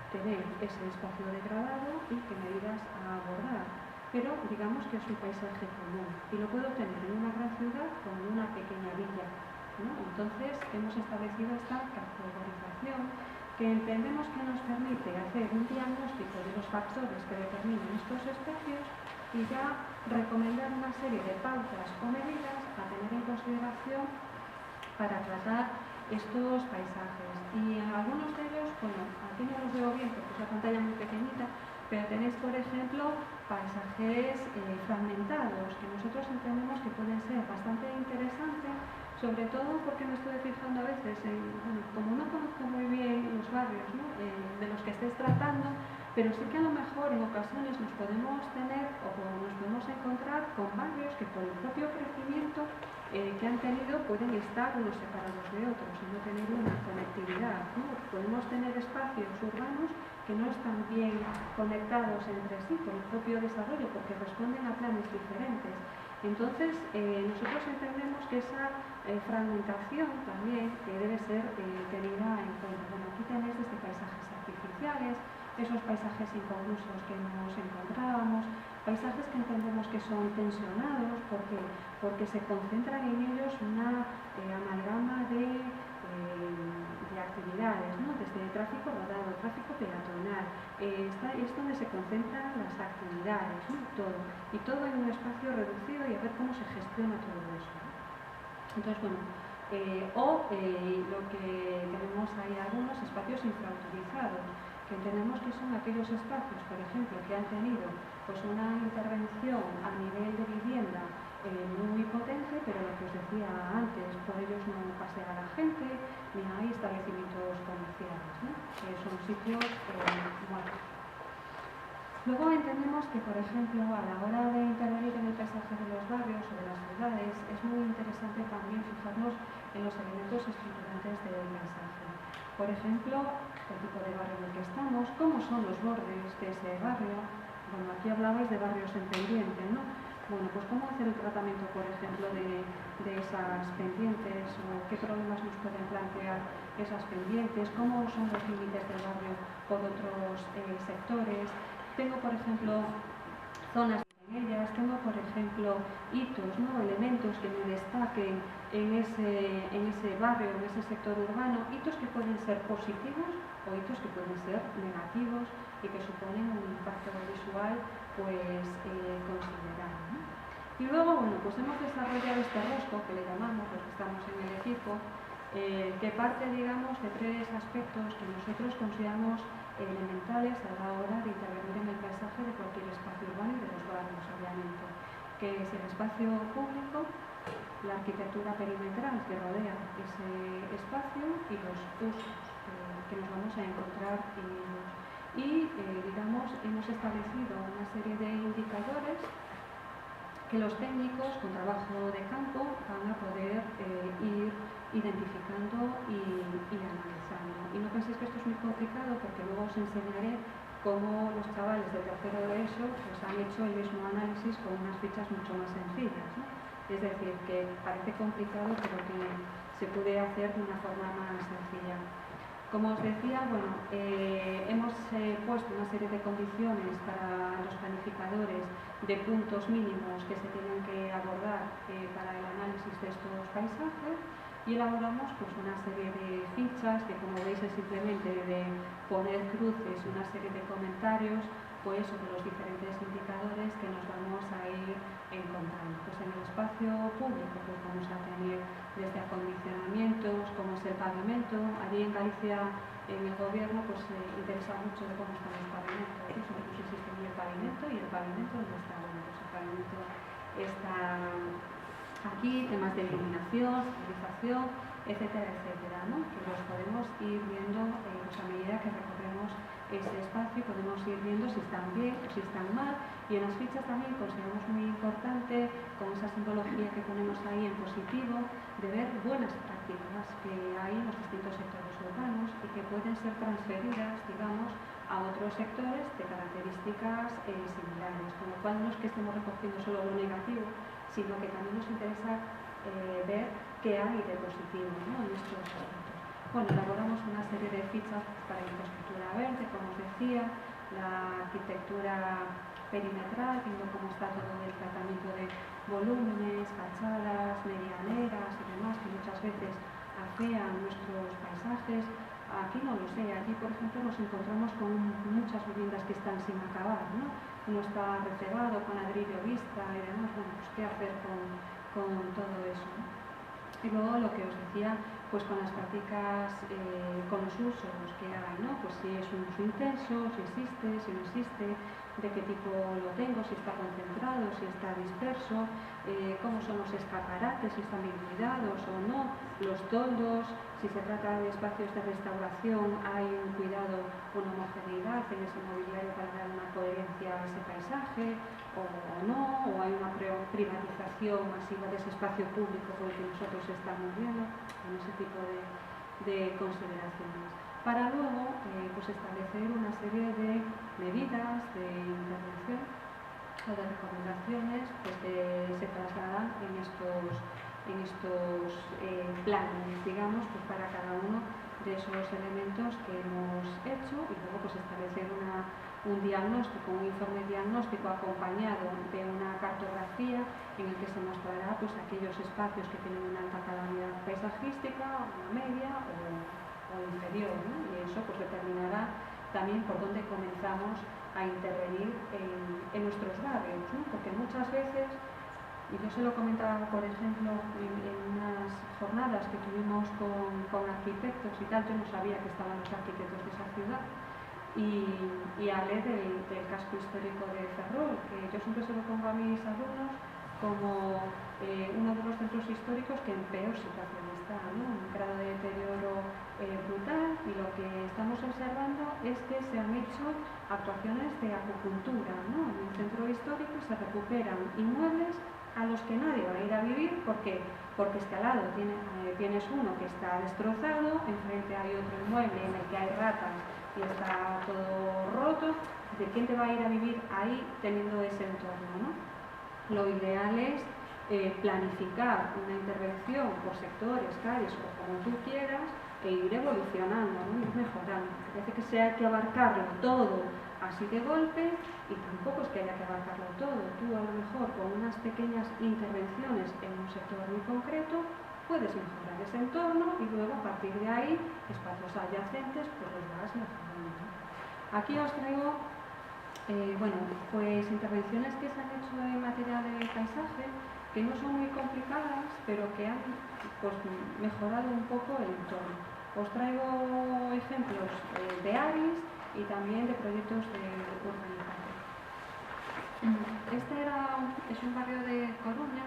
tener ese espacio degradado y qué medidas a abordar. Pero digamos que es un paisaje común y lo puedo tener en una gran ciudad como en una pequeña villa, ¿no? Entonces hemos establecido esta categorización que entendemos que nos permite hacer un diagnóstico de los factores que determinan estos espacios y ya recomendar una serie de pautas o medidas a tener en consideración para tratar estos paisajes. Y en algunos de ellos, bueno, aquí no los veo bien porque es la pantalla muy pequeñita, pero tenéis, por ejemplo, paisajes fragmentados, que nosotros entendemos que pueden ser bastante interesantes, sobre todo porque me estoy fijando a veces en, bueno, como no conozco muy bien los barrios, ¿no? De los que estéis tratando, pero sí que a lo mejor en ocasiones nos podemos tener o nos podemos encontrar con barrios que por el propio crecimiento que han tenido pueden estar unos separados de otros y no tener una conectividad, ¿no? Podemos tener espacios urbanos que no están bien conectados entre sí por el propio desarrollo porque responden a planes diferentes. Entonces, nosotros entendemos que esa fragmentación también debe ser tenida en cuenta. Bueno, aquí tenéis desde paisajes artificiales, esos paisajes inconclusos que nos encontrábamos, paisajes que entendemos que son tensionados porque se concentran en ellos una amalgama de actividades, ¿no? Desde tráfico rodado, tráfico peatonal, es donde se concentran las actividades, ¿no? Y todo en un espacio reducido y a ver cómo se gestiona todo eso, ¿no? Entonces, bueno, lo que tenemos ahí algunos espacios infrautilizados, que entendemos que son aquellos espacios, por ejemplo, que han tenido pues una intervención a nivel de vivienda muy potente, pero lo que os decía antes, por ellos no pasea la gente, ni hay establecimientos comerciales, ¿no? Son sitios muertos. Luego entendemos que, por ejemplo, a la hora de intervenir en el paisaje de los barrios o de las ciudades, es muy interesante también fijarnos en los elementos estructurantes del paisaje. Por ejemplo, el tipo de barrio en el que estamos, cómo son los bordes de ese barrio. Bueno, aquí hablabais de barrios en pendiente, ¿no? Bueno, pues cómo hacer el tratamiento, por ejemplo, de esas pendientes o qué problemas nos pueden plantear esas pendientes, cómo son los límites del barrio por otros sectores. Tengo, por ejemplo, zonas en ellas, tengo, por ejemplo, hitos, ¿no? Elementos que me destaquen en ese barrio, en ese sector urbano, hitos que pueden ser positivos o hitos que pueden ser negativos y que suponen un impacto visual pues considerable, ¿no? Y luego, bueno, pues hemos desarrollado este rosco que le llamamos, los que estamos en el equipo, que parte, digamos, de tres aspectos que nosotros consideramos elementales a la hora de intervenir en el paisaje de cualquier espacio urbano y de los barrios, obviamente, que es el espacio público, la arquitectura perimetral que rodea ese espacio y los usos que nos vamos a encontrar en ellos. Y, digamos, hemos establecido una serie de indicadores que los técnicos con trabajo de campo van a poder ir identificando y analizando. Y no penséis que esto es muy complicado porque luego os enseñaré cómo los chavales de tercero de ESO pues, han hecho el mismo análisis con unas fichas mucho más sencillas, ¿no? Es decir, que parece complicado pero que se puede hacer de una forma más sencilla. Como os decía, bueno, hemos puesto una serie de condiciones para los planificadores de puntos mínimos que se tienen que abordar para el análisis de estos paisajes y elaboramos pues, una serie de fichas que, como veis, es simplemente de poner cruces y una serie de comentarios pues, sobre los diferentes indicadores que nos vamos a ir encontrando. Pues en el espacio público pues, vamos a tener desde acondicionamientos, como es el pavimento. Allí en Galicia, en el gobierno, pues interesa mucho de cómo están los pavimentos. Nosotros existe el pavimento y el pavimento ¿dónde está? Bueno, pues el pavimento está Aquí temas de iluminación, señalización, etcétera, etcétera, ¿no? Que los podemos ir viendo pues a medida que recorremos ese espacio, podemos ir viendo si están bien o si están mal, y en las fichas también consideramos muy importante, con esa simbología que ponemos ahí en positivo, de ver buenas prácticas que hay en los distintos sectores urbanos y que pueden ser transferidas, digamos, a otros sectores de características similares, con lo cual no es que estemos recogiendo solo lo negativo, sino que también nos interesa ver qué hay de positivo, ¿no?, en estos aspectos. Bueno, elaboramos una serie de fichas para infraestructura verde, como os decía, la arquitectura perimetral, viendo cómo está todo el tratamiento de volúmenes, fachadas, medianeras y demás, que muchas veces afean nuestros paisajes. Aquí no lo sé, aquí por ejemplo nos encontramos con muchas viviendas que están sin acabar, ¿no? Uno está recebado con ladrillo vista y demás, bueno, pues qué hacer con todo eso, ¿no? Y luego lo que os decía, pues con las prácticas, con los usos que hay, ¿no? Pues si es un uso intenso, si existe, si no existe, de qué tipo lo tengo, si está concentrado, si está disperso, cómo son los escaparates, si están bien cuidados o no, los toldos, si se trata de espacios de restauración, hay un cuidado, una homogeneidad en ese mobiliario para dar una coherencia a ese paisaje, o no, o hay una privatización masiva de ese espacio público por el que nosotros estamos viendo, en ese tipo de consideraciones. Para luego pues establecer una serie de medidas de intervención o de recomendaciones pues, que se trasladan en estos planes, digamos, pues para cada uno de esos elementos que hemos hecho, y luego pues establecer un diagnóstico, un informe diagnóstico acompañado de una cartografía en el que se mostrará pues aquellos espacios que tienen una alta calamidad paisajística, una media o inferior, ¿no? Y eso pues determinará también por dónde comenzamos a intervenir en nuestros barrios, ¿no? Porque muchas veces, y yo se lo comentaba por ejemplo en unas jornadas que tuvimos con arquitectos y tal, yo no sabía que estaban los arquitectos de esa ciudad, y hablé del casco histórico de Ferrol, que yo siempre se lo pongo a mis alumnos como uno de los centros históricos que en peor situación está, ¿no? Un grado de deterioro brutal, y lo que estamos observando es que se han hecho actuaciones de acupuntura, ¿no? En el centro histórico se recuperan inmuebles a los que nadie va a ir a vivir porque es que al lado tienes uno que está destrozado, enfrente hay otro inmueble en el que hay ratas y está todo roto. ¿De quién te va a ir a vivir ahí teniendo ese entorno, ¿no? Lo ideal es planificar una intervención por sectores, calles o como tú quieras, e ir evolucionando, ¿no? Ir mejorando. Parece que se hay que abarcarlo todo así de golpe, y tampoco es que haya que abarcarlo todo. Tú a lo mejor con unas pequeñas intervenciones en un sector muy concreto puedes mejorar ese entorno, y luego a partir de ahí espacios adyacentes pues los vas mejorando. Aquí os traigo bueno, pues intervenciones que se han hecho en materia de paisaje, que no son muy complicadas, pero que han pues, mejorado un poco el entorno. Os traigo ejemplos de ARIS y también de proyectos de urbanización. Este es un barrio de Coruña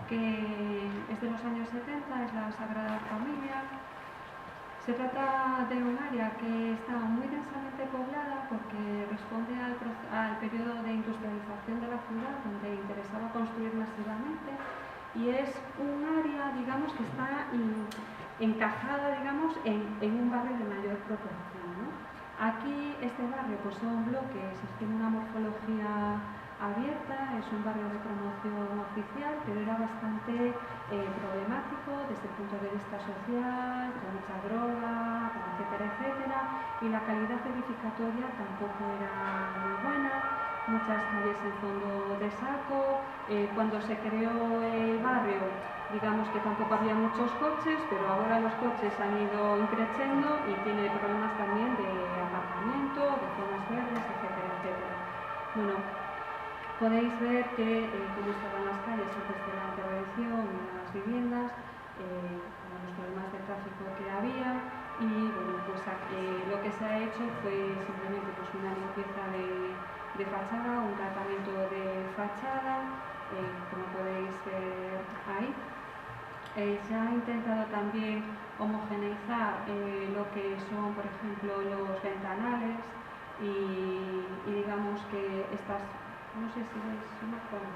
que es de los años 70, es la Sagrada Familia. Se trata de un área que está muy densamente poblada porque responde al periodo de industrialización de la ciudad, donde interesaba construir masivamente, y es un área, digamos, que está encajada, digamos, en un barrio de mayor proporción, ¿no? Aquí este barrio pues son bloques, tiene una morfología abierta, es un barrio de promoción oficial, pero era bastante problemático desde el punto de vista social, con mucha droga, etcétera, etcétera, y la calidad edificatoria tampoco era muy buena, muchas calles en fondo de saco. Cuando se creó el barrio, digamos que tampoco había muchos coches, pero ahora los coches han ido increciendo y tiene problemas también de aparcamiento, de zonas verdes, etcétera, etcétera. Bueno, podéis ver que cómo estaban las calles antes de la intervención y las viviendas, con los problemas de tráfico que había, y bueno, pues lo que se ha hecho fue simplemente pues, una limpieza de fachada, un tratamiento de fachada, como podéis ver ahí. Se ha intentado también homogeneizar lo que son, por ejemplo, los ventanales y digamos que estas, no sé si veis, no me acuerdo.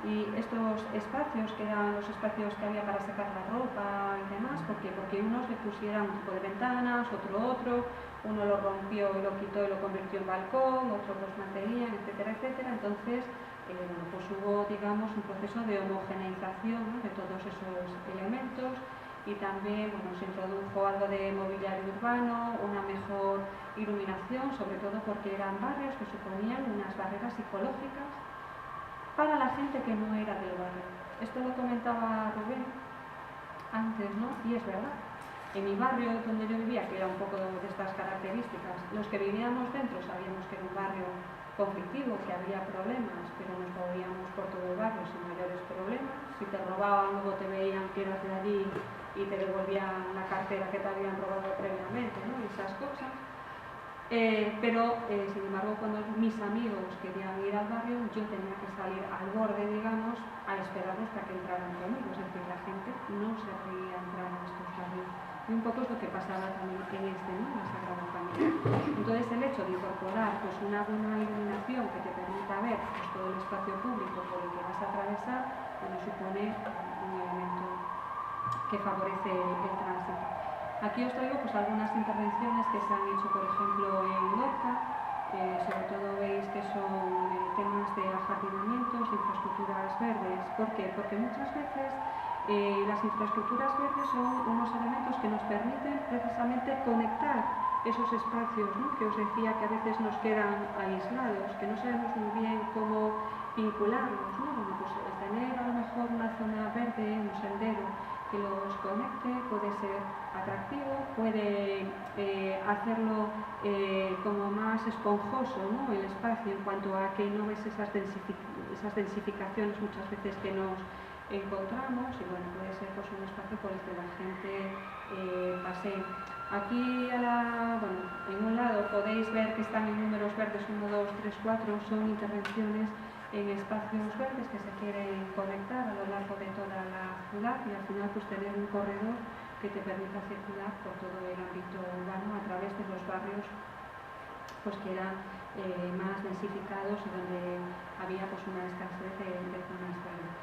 Y estos espacios, que eran los espacios que había para sacar la ropa y demás, porque unos le pusieran un tipo de ventanas, otro, uno lo rompió y lo quitó y lo convirtió en balcón, otros los mantenían, etcétera, etcétera. Entonces, bueno, pues hubo, digamos, un proceso de homogeneización, ¿no?, de todos esos elementos, y también, bueno, se introdujo algo de mobiliario urbano, una mejor iluminación, sobre todo porque eran barrios que suponían unas barreras psicológicas para la gente que no era del barrio. Esto lo comentaba Rubén antes, ¿no? Y es verdad. En mi barrio donde yo vivía, que era un poco de estas características, los que vivíamos dentro sabíamos que era un barrio conflictivo, que había problemas, pero nos movíamos por todo el barrio sin mayores problemas. Si te robaban, luego te veían que eras de allí y te devolvían la cartera que te habían robado previamente, ¿no? Y esas cosas. Pero, sin embargo, cuando mis amigos querían ir al barrio, yo tenía que salir al borde, digamos, a esperarlos para que entraran conmigo. Es decir, la gente no se atrevía a entrar en estos barrios. Y un poco es lo que pasaba también en este, ¿no?, en la Sagrada Familia. Entonces, el hecho de incorporar pues, una buena iluminación que te permita ver pues, todo el espacio público por el que vas a atravesar, bueno, supone un elemento que favorece el tránsito. Aquí os traigo pues, algunas intervenciones que se han hecho, por ejemplo, en Lorca. Sobre todo veis que son temas de ajardinamientos, de infraestructuras verdes. ¿Por qué? Porque muchas veces las infraestructuras verdes son unos elementos que nos permiten precisamente conectar esos espacios, ¿no?, que os decía que a veces nos quedan aislados, que no sabemos muy bien cómo vincularlos, ¿no? Bueno, pues tener a lo mejor una zona verde, un sendero que los conecte puede ser atractivo, puede hacerlo como más esponjoso, ¿no?, el espacio, en cuanto a que no ves esas densificaciones muchas veces que nos encontramos, y bueno, puede ser pues, un espacio por el que la gente pasee. Aquí en un lado podéis ver que están en números verdes 1, 2, 3, 4, son intervenciones en espacios verdes que se quieren conectar a lo largo de toda la ciudad y al final pues tener un corredor que te permita circular por todo el ámbito urbano a través de los barrios pues que eran más densificados y donde había pues una escasez de zonas verdes.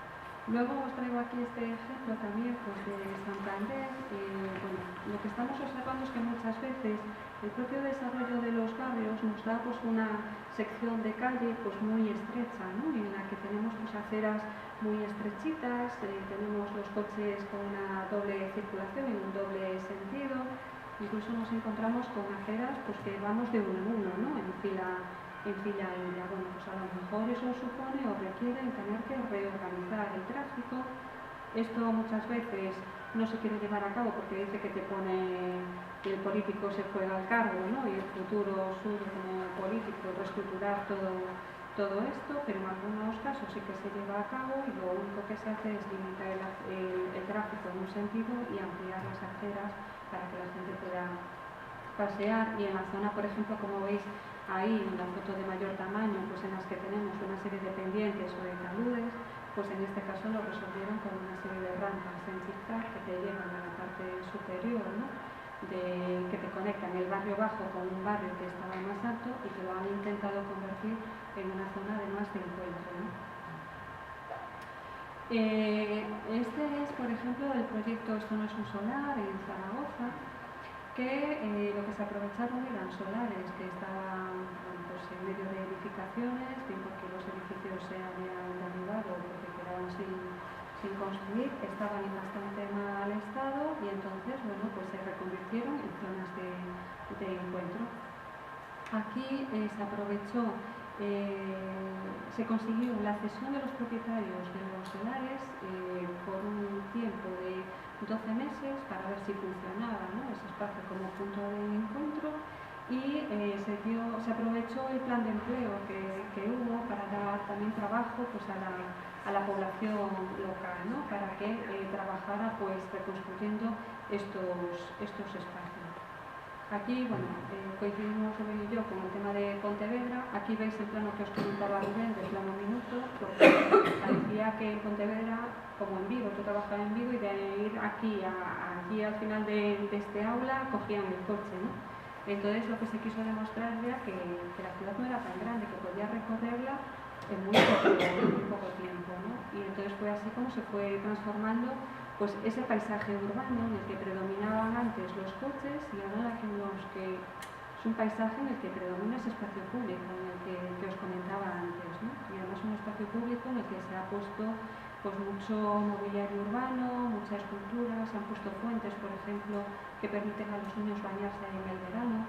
Luego os traigo aquí este ejemplo también pues, de Santander. Bueno, lo que estamos observando es que muchas veces el propio desarrollo de los barrios nos da pues, una sección de calle pues, muy estrecha, ¿no?, en la que tenemos pues, aceras muy estrechitas, tenemos los coches con una doble circulación en un doble sentido, incluso nos encontramos con aceras pues, que vamos de uno en uno, ¿no?, en fila india. Bueno, pues a lo mejor eso supone o requiere tener que reorganizar el tráfico. Esto muchas veces no se quiere llevar a cabo porque dice que te pone que el político se juega al cargo, ¿no?, y el futuro suyo como político, reestructurar todo esto, pero en algunos casos sí que se lleva a cabo y lo único que se hace es limitar el tráfico en un sentido y ampliar las aceras para que la gente pueda pasear. Y en la zona, por ejemplo, como veis ahí en la foto de mayor tamaño, pues en las que tenemos una serie de pendientes o de taludes, pues en este caso lo resolvieron con una serie de rampas en zigzag que te llevan a la parte superior, ¿no?, que te conectan el barrio bajo con un barrio que estaba más alto y que lo han intentado convertir en una zona de más de encuentro, ¿no? Este es, por ejemplo, el proyecto Esto no es un solar en Zaragoza, que lo que se aprovecharon eran solares que estaban pues, en medio de edificaciones, porque los edificios se habían derribado porque quedaban sin construir, estaban en bastante mal estado y entonces bueno, pues se reconvirtieron en zonas de encuentro. Aquí se aprovechó, se consiguió la cesión de los propietarios de los solares por un tiempo de 12 meses para ver si funcionaba, ¿no?, ese espacio como punto de encuentro y se aprovechó el plan de empleo que hubo para dar también trabajo pues, a la población local, ¿no?, para que trabajara pues, reconstruyendo estos espacios. Aquí, bueno, coincidimos Rubén y yo con el tema de Pontevedra. Aquí veis el plano que os comentaba Rubén, del plano minuto, porque parecía que en Pontevedra, como en Vigo, yo trabajaba en Vigo y de ir aquí allí al final de este aula cogían el coche, ¿no? Entonces lo que se quiso demostrar era que la ciudad no era tan grande, que podía recorrerla en muy poco tiempo, ¿no? Y entonces fue así como se fue transformando pues ese paisaje urbano en el que predominaban antes los coches y ahora que es un paisaje en el que predomina ese espacio público, en el que os comentaba antes, ¿no? Y además un espacio público en el que se ha puesto pues mucho mobiliario urbano, muchas esculturas, se han puesto fuentes, por ejemplo, que permiten a los niños bañarse en el verano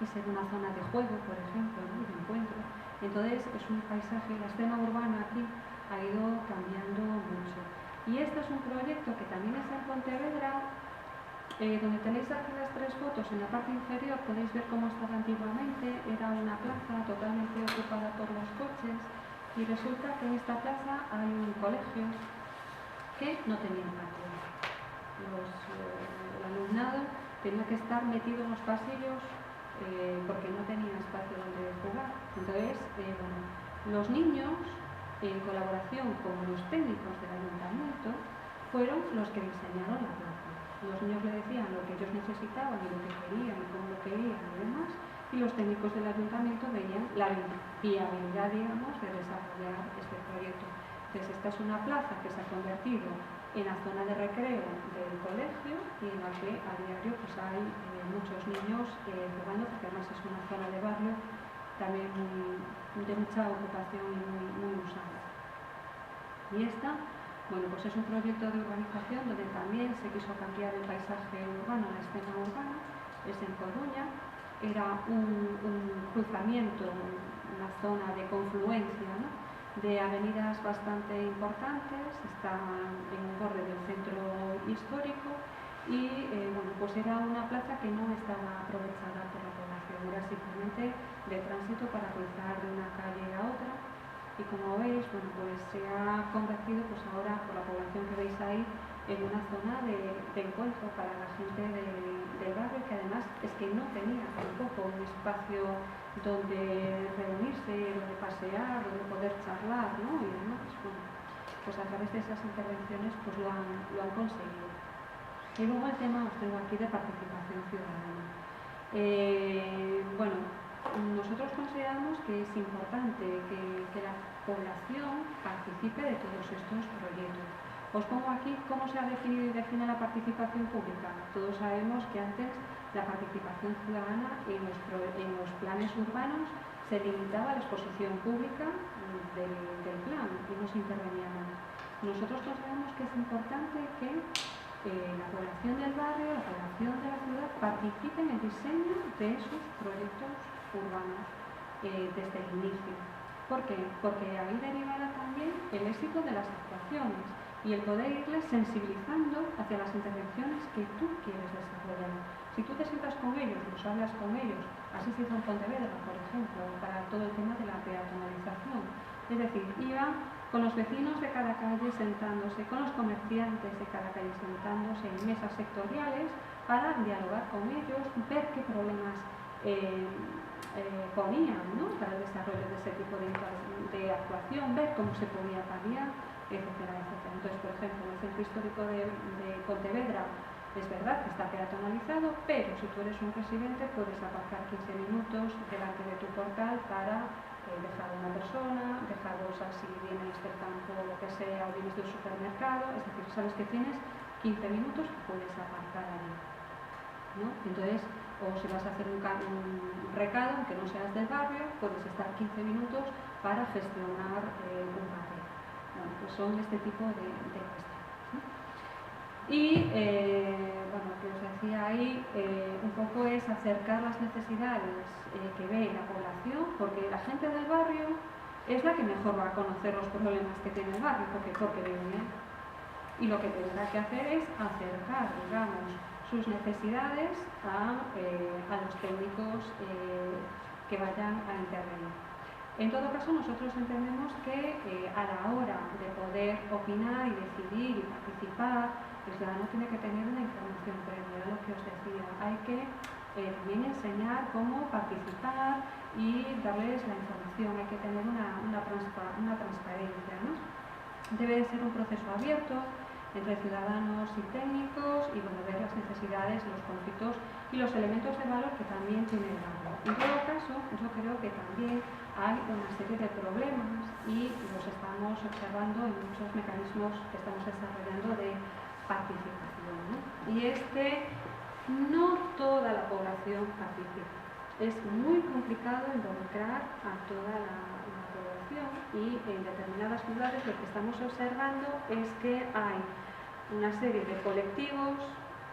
y ser una zona de juego, por ejemplo, ¿no? De encuentro. Entonces es un paisaje, la escena urbana aquí ha ido cambiando mucho. Y este es un proyecto que también está en Pontevedra, donde tenéis aquí las tres fotos. En la parte inferior podéis ver cómo estaba antiguamente. Era una plaza totalmente ocupada por los coches y resulta que en esta plaza hay un colegio que no tenía patio. El alumnado tenía que estar metido en los pasillos porque no tenía espacio donde jugar. Entonces, bueno, los niños, en colaboración con los técnicos del ayuntamiento, fueron los que diseñaron la plaza. Los niños le decían lo que ellos necesitaban y lo que querían y cómo lo querían y demás, y los técnicos del ayuntamiento veían la viabilidad, digamos, de desarrollar este proyecto. Entonces, esta es una plaza que se ha convertido en la zona de recreo del colegio y en la que a diario pues, hay muchos niños jugando, porque además es una zona de barrio también de mucha ocupación y muy usada. Y esta, bueno, pues es un proyecto de urbanización donde también se quiso cambiar el paisaje urbano, la escena urbana. Es en Coruña, era un cruzamiento, una zona de confluencia, ¿no?, de avenidas bastante importantes, está en el borde del centro histórico y bueno, pues era una plaza que no estaba aprovechada por la población, era simplemente de tránsito para cruzar de una calle a otra, y como veis, bueno, pues se ha convertido pues ahora, por la población que veis ahí, en una zona de encuentro para la gente del barrio, que además es que no tenía tampoco un espacio donde reunirse, donde pasear, donde poder charlar, ¿no? Y además, bueno, pues a través de esas intervenciones pues lo han conseguido. Y luego el tema os tengo aquí de participación ciudadana. Bueno, nosotros consideramos que es importante que la población participe de todos estos proyectos. Os pongo aquí cómo se ha definido y define la participación pública. Todos sabemos que antes la participación ciudadana en los planes urbanos se limitaba a la exposición pública del plan y no se intervenía más. Nosotros consideramos que es importante que la población del barrio, la población de la ciudad participe en el diseño de esos proyectos urbanos desde el inicio. ¿Por qué? Porque ahí derivará también el éxito de las actuaciones y el poder irles sensibilizando hacia las intervenciones que tú quieres desarrollar. Si tú te sientas con ellos, los hablas con ellos, así se hizo en Pontevedra, por ejemplo, para todo el tema de la peatonalización. Es decir, iba con los vecinos de cada calle sentándose, con los comerciantes de cada calle sentándose en mesas sectoriales para dialogar con ellos, ver qué problemas ponían, ¿no?, para el desarrollo de ese tipo de actuación, ver cómo se podía paliar, etcétera, etcétera. Entonces, por ejemplo, en el centro histórico de Pontevedra es verdad que está peatonalizado, pero si tú eres un residente puedes aparcar 15 minutos delante de tu portal para dejar a una persona, dejar bolsas si vienes del campo o lo que sea, o vienes del supermercado, es decir, sabes que tienes 15 minutos que puedes aparcar allí, ¿no? Entonces, o si vas a hacer un recado, aunque no seas del barrio, puedes estar 15 minutos para gestionar un papel. Bueno, pues son este tipo de cuestiones, ¿no? Y, bueno, lo que os decía ahí, un poco es acercar las necesidades que ve la población, porque la gente del barrio es la que mejor va a conocer los problemas que tiene el barrio, porque vive bien. Y lo que tendrá que hacer es acercar, digamos, sus necesidades a los técnicos que vayan a intervenir. En todo caso, nosotros entendemos que a la hora de poder opinar y decidir y participar, el ciudadano tiene que tener una información previa, lo que os decía. Hay que también enseñar cómo participar y darles la información. Hay que tener una transparencia, ¿no? Debe de ser un proceso abierto entre ciudadanos y técnicos y ver las necesidades, los conflictos y los elementos de valor que también tiene el agua. En todo caso, yo creo que también hay una serie de problemas y los estamos observando en muchos mecanismos que estamos desarrollando de participación, ¿no? Y es que no toda la población participa. Es muy complicado involucrar a toda la población y en determinadas ciudades lo que estamos observando es que hay una serie de colectivos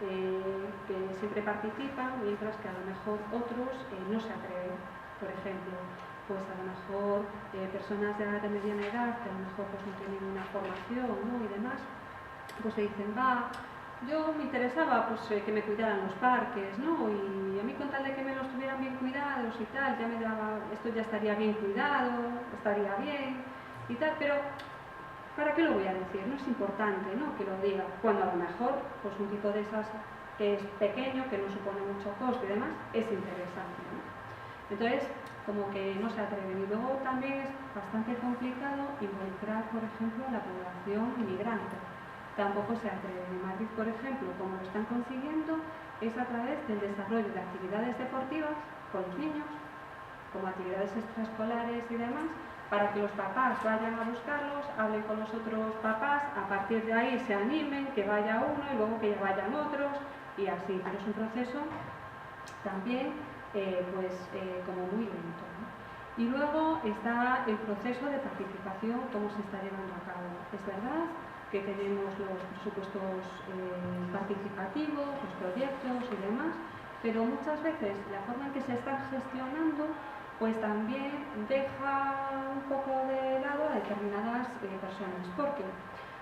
que siempre participan, mientras que a lo mejor otros no se atreven. Por ejemplo, pues a lo mejor personas de mediana edad que a lo mejor pues no tienen una formación, ¿no? Y demás, pues se dicen, va, yo me interesaba pues que me cuidaran los parques, ¿no? Y a mí con tal de que me los tuvieran bien cuidados y tal, ya me daba, esto ya estaría bien cuidado, estaría bien y tal, pero ¿para qué lo voy a decir? No es importante, ¿no?, que lo diga, cuando a lo mejor pues un tipo de esas que es pequeño, que no supone mucho costo y demás, es interesante, ¿no? Entonces, como que no se atreven. Y luego también es bastante complicado involucrar, por ejemplo, a la población inmigrante. Tampoco se atreven. En Madrid, por ejemplo, como lo están consiguiendo, es a través del desarrollo de actividades deportivas con los niños, como actividades extraescolares y demás, para que los papás vayan a buscarlos, hablen con los otros papás, a partir de ahí se animen, que vaya uno y luego que vayan otros, y así. Pero es un proceso también como muy lento, ¿no? Y luego está el proceso de participación, cómo se está llevando a cabo. Es verdad que tenemos los presupuestos participativos, los proyectos y demás, pero muchas veces la forma en que se están gestionando pues también deja un poco de lado a determinadas personas. ¿Por qué?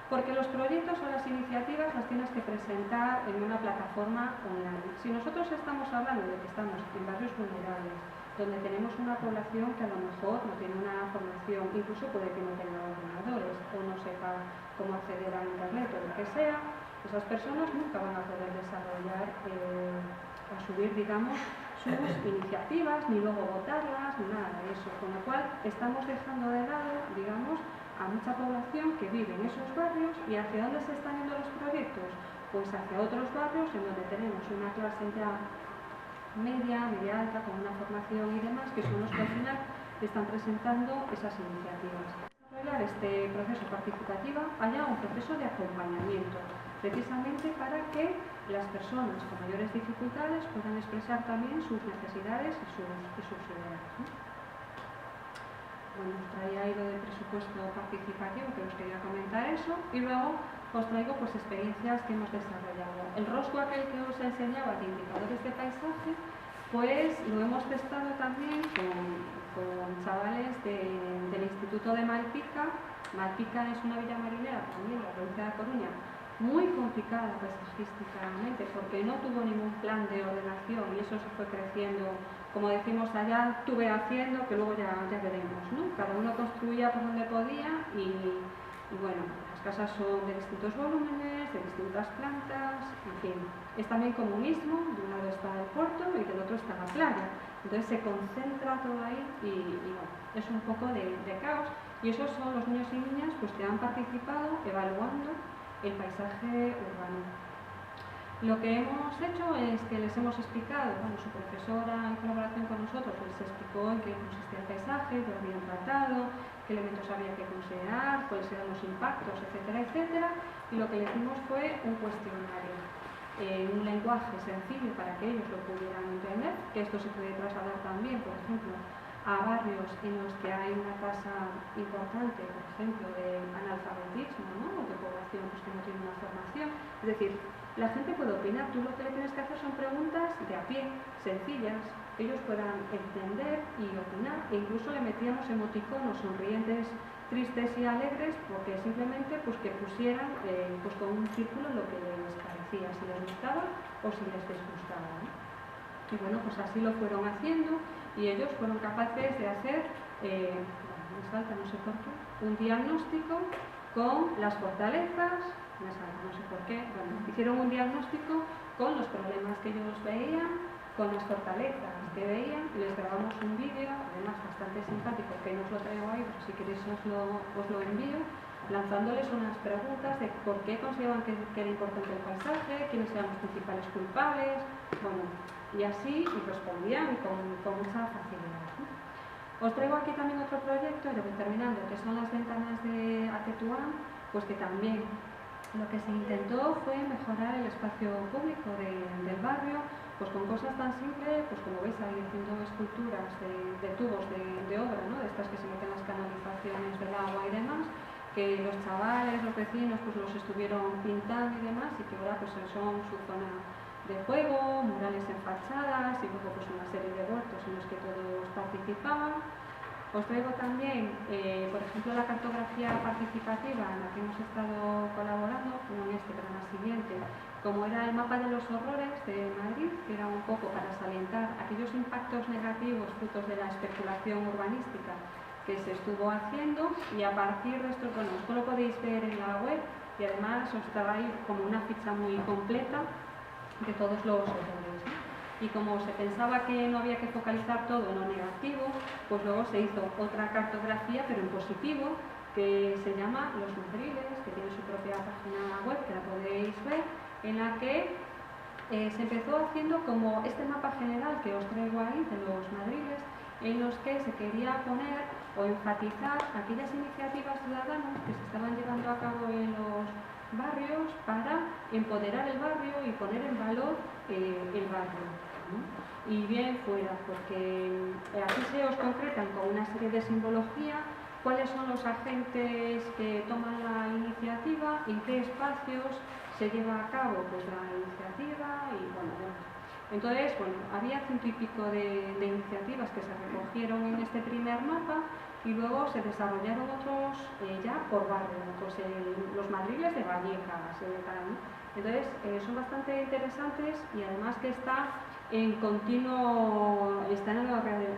Porque los proyectos o las iniciativas las tienes que presentar en una plataforma online. Si nosotros estamos hablando de que estamos en barrios vulnerables, donde tenemos una población que a lo mejor no tiene una formación, incluso puede que no tenga ordenadores o no sepa cómo acceder a internet o lo que sea, esas personas nunca van a poder desarrollar a subir, digamos, sus iniciativas, ni luego votarlas, ni nada de eso. Con lo cual estamos dejando de lado, digamos, a mucha población que vive en esos barrios. ¿Y hacia dónde se están yendo los proyectos? Pues hacia otros barrios en donde tenemos una clase ya media alta, con una formación y demás, que son los que al final están presentando esas iniciativas. Para desarrollar este proceso participativo haya un proceso de acompañamiento, precisamente para que las personas con mayores dificultades puedan expresar también sus necesidades y sus ideas, ¿no? Bueno, os traía ahí lo del presupuesto participativo, que os quería comentar eso, y luego os traigo pues experiencias que hemos desarrollado. El rosco aquel que os enseñaba de indicadores de paisaje, pues lo hemos testado también con chavales del Instituto de Malpica. Malpica es una villa marinera también, la provincia de Coruña, muy complicada paisajísticamente, porque no tuvo ningún plan de ordenación y eso se fue creciendo, como decimos allá, tuve haciendo, que luego ya veremos, ¿no? Cada uno construía por donde podía y bueno, las casas son de distintos volúmenes, de distintas plantas, en fin. Es también comunismo, de un lado está el puerto y del otro está la playa. Entonces se concentra todo ahí y bueno, es un poco de caos, y esos son los niños y niñas pues, que han participado evaluando el paisaje urbano. Lo que hemos hecho es que les hemos explicado, bueno, su profesora en colaboración con nosotros les explicó en qué consistía el paisaje, lo habían tratado, qué elementos había que considerar, cuáles eran los impactos, etcétera, etcétera, y lo que le hicimos fue un cuestionario, un lenguaje sencillo para que ellos lo pudieran entender, que esto se puede trasladar también, por ejemplo, a barrios en los que hay una tasa importante, por ejemplo, de analfabetismo, ¿no? O de población pues, que no tiene una formación. Es decir, la gente puede opinar, tú lo que le tienes que hacer son preguntas de a pie, sencillas, que ellos puedan entender y opinar, e incluso le metíamos emoticonos sonrientes, tristes y alegres, porque simplemente pues, que pusieran pues, con un círculo lo que les parecía, si les gustaba o si les disgustaba, ¿no? Y bueno, pues así lo fueron haciendo y ellos fueron capaces de hacer, me salta no sé por qué, un diagnóstico con las fortalezas, me salta no sé por qué, bueno, hicieron un diagnóstico con los problemas que ellos veían con las fortalezas que veían, y les grabamos un vídeo, además bastante simpático, que no os lo traigo ahí, pero si queréis os lo envío, lanzándoles unas preguntas de por qué consideraban que era importante el paisaje, quiénes eran los principales culpables, bueno, y así, y respondían con mucha facilidad, ¿no? Os traigo aquí también otro proyecto, y terminando, que son las ventanas de Atetuán, pues que también lo que se intentó fue mejorar el espacio público del barrio, pues con cosas tan simples, pues como veis ahí haciendo esculturas de tubos de obra, ¿no? De estas que se meten en las canalizaciones del agua y demás, que los chavales, los vecinos, pues los estuvieron pintando y demás, y que ahora pues son su zona de juego, murales en fachadas y luego pues una serie de huertos en los que todos participaban. Os traigo también, por ejemplo, la cartografía participativa en la que hemos estado colaborando, no en este, pero en la siguiente, como era el mapa de los horrores de Madrid, que era un poco para salientar aquellos impactos negativos frutos de la especulación urbanística que se estuvo haciendo, y a partir de esto, bueno, esto lo podéis ver en la web, y además os trae como una ficha muy completa de todos los horrores, ¿no? Y como se pensaba que no había que focalizar todo en lo negativo, pues luego se hizo otra cartografía, pero en positivo, que se llama Los Madriles, que tiene su propia página web, que la podéis ver, en la que se empezó haciendo como este mapa general que os traigo ahí de los Madriles, en los que se quería poner o enfatizar aquellas iniciativas ciudadanas que se estaban llevando a cabo en los barrios para empoderar el barrio y poner en valor el barrio, ¿no? Y bien fuera, porque aquí se os concretan con una serie de simbología cuáles son los agentes que toman la iniciativa, en qué espacios se lleva a cabo pues, la iniciativa y bueno, demás. Entonces, bueno, había 100 y pico de iniciativas que se recogieron en este primer mapa, y luego se desarrollaron otros ya por barrio, pues los Madriles de Vallecas, tal, ¿no? Entonces son bastante interesantes, y además que están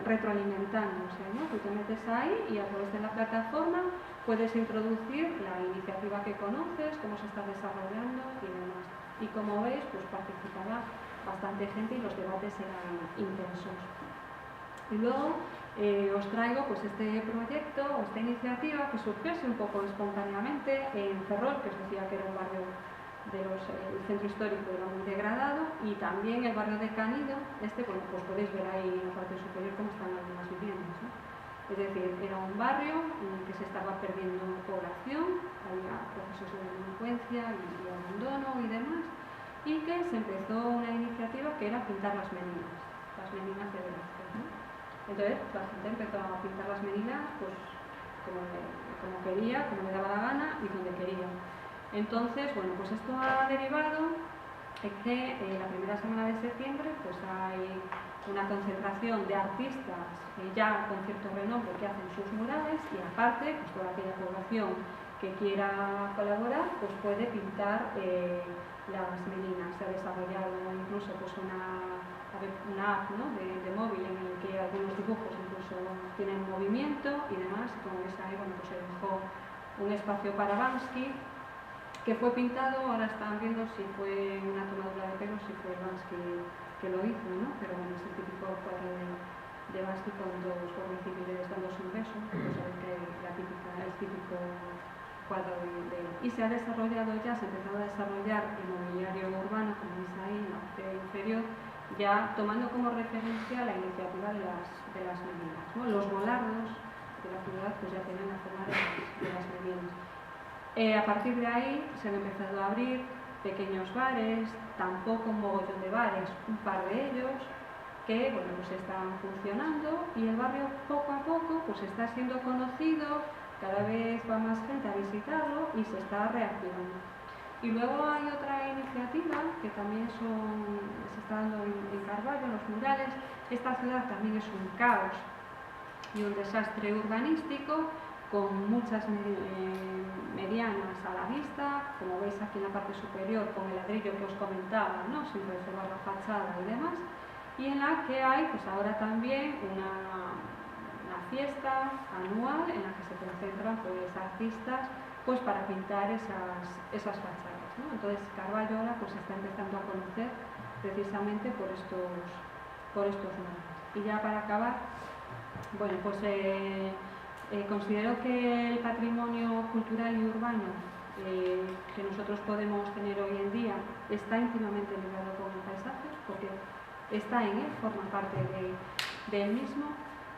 retroalimentándose, ¿no? Tú te metes ahí y a través de la plataforma puedes introducir la iniciativa que conoces, cómo se está desarrollando y demás. Y como veis, pues participará bastante gente y los debates eran intensos. Y luego os traigo pues este proyecto o esta iniciativa que surgió así un poco espontáneamente en Ferrol, que os decía que era un barrio de el centro histórico era muy degradado, y también el barrio de Canido, bueno, pues podéis ver ahí en la parte superior cómo están algunas viviendas, ¿no? Es decir, era un barrio en el que se estaba perdiendo población, había procesos de delincuencia y abandono y demás, y que se empezó una iniciativa que era pintar las meninas de Velázquez, ¿no? Entonces la gente empezó a pintar las meninas pues, como quería, como le daba la gana y donde quería. Entonces, bueno, pues esto ha derivado en que la primera semana de septiembre pues hay una concentración de artistas ya con cierto renombre que hacen sus murales, y aparte pues toda aquella población que quiera colaborar pues puede pintar las meninas. Se ha desarrollado incluso pues una app, ¿no? de móvil en el que algunos dibujos incluso tienen movimiento y demás. Como veis ahí, bueno, pues se dejó un espacio para Banksy, que fue pintado. Ahora están viendo si fue una tomadura de pelo, si fue Banksy que lo hizo, ¿no? Pero bueno, es el típico cuadro de Banksy con dos guardias civiles dándose un beso, pues sabéis que el típico cuadro de él. Y se ha desarrollado ya, se ha empezado a desarrollar el mobiliario urbano, como veis ahí en la parte inferior, ya tomando como referencia la iniciativa de las meninas, ¿no? Los volardos de la ciudad pues ya tienen la forma de las meninas. A partir de ahí se han empezado a abrir pequeños bares, tampoco un mogollón de bares, un par de ellos, que bueno, pues están funcionando, y el barrio poco a poco pues está siendo conocido, cada vez va más gente a visitarlo y se está reactivando. Y luego hay otra iniciativa que también se está dando en Carballo, en los murales. Esta ciudad también es un caos y un desastre urbanístico, con muchas medianas a la vista, como veis aquí en la parte superior, con el ladrillo que os comentaba, ¿no? Sin reservar la fachada y demás, y en la que hay pues ahora también una fiesta anual en la que se concentran pues artistas pues para pintar esas fachadas, ¿no? Entonces Carballo ahora pues está empezando a conocer precisamente por estos estos nombres. Y ya para acabar, bueno, pues considero que el patrimonio cultural y urbano que nosotros podemos tener hoy en día está íntimamente ligado con el paisaje, porque está en él, forma parte del mismo,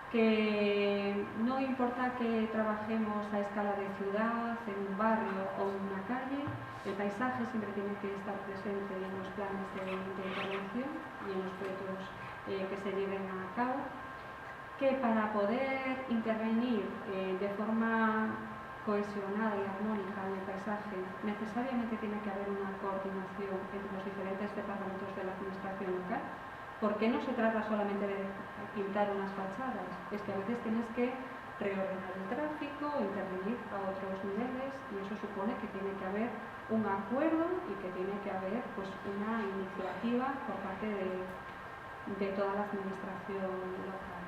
que no importa que trabajemos a escala de ciudad, en un barrio o en una calle, el paisaje siempre tiene que estar presente en los planes de intervención y en los proyectos que se lleven a cabo, que para poder intervenir de forma cohesionada y armónica en el paisaje, necesariamente tiene que haber una coordinación entre los diferentes departamentos de la administración local, porque no se trata solamente de pintar unas fachadas, es que a veces tienes que reordenar el tráfico, intervenir a otros niveles, y eso supone que tiene que haber un acuerdo y que tiene que haber pues, una iniciativa por parte de toda la administración local.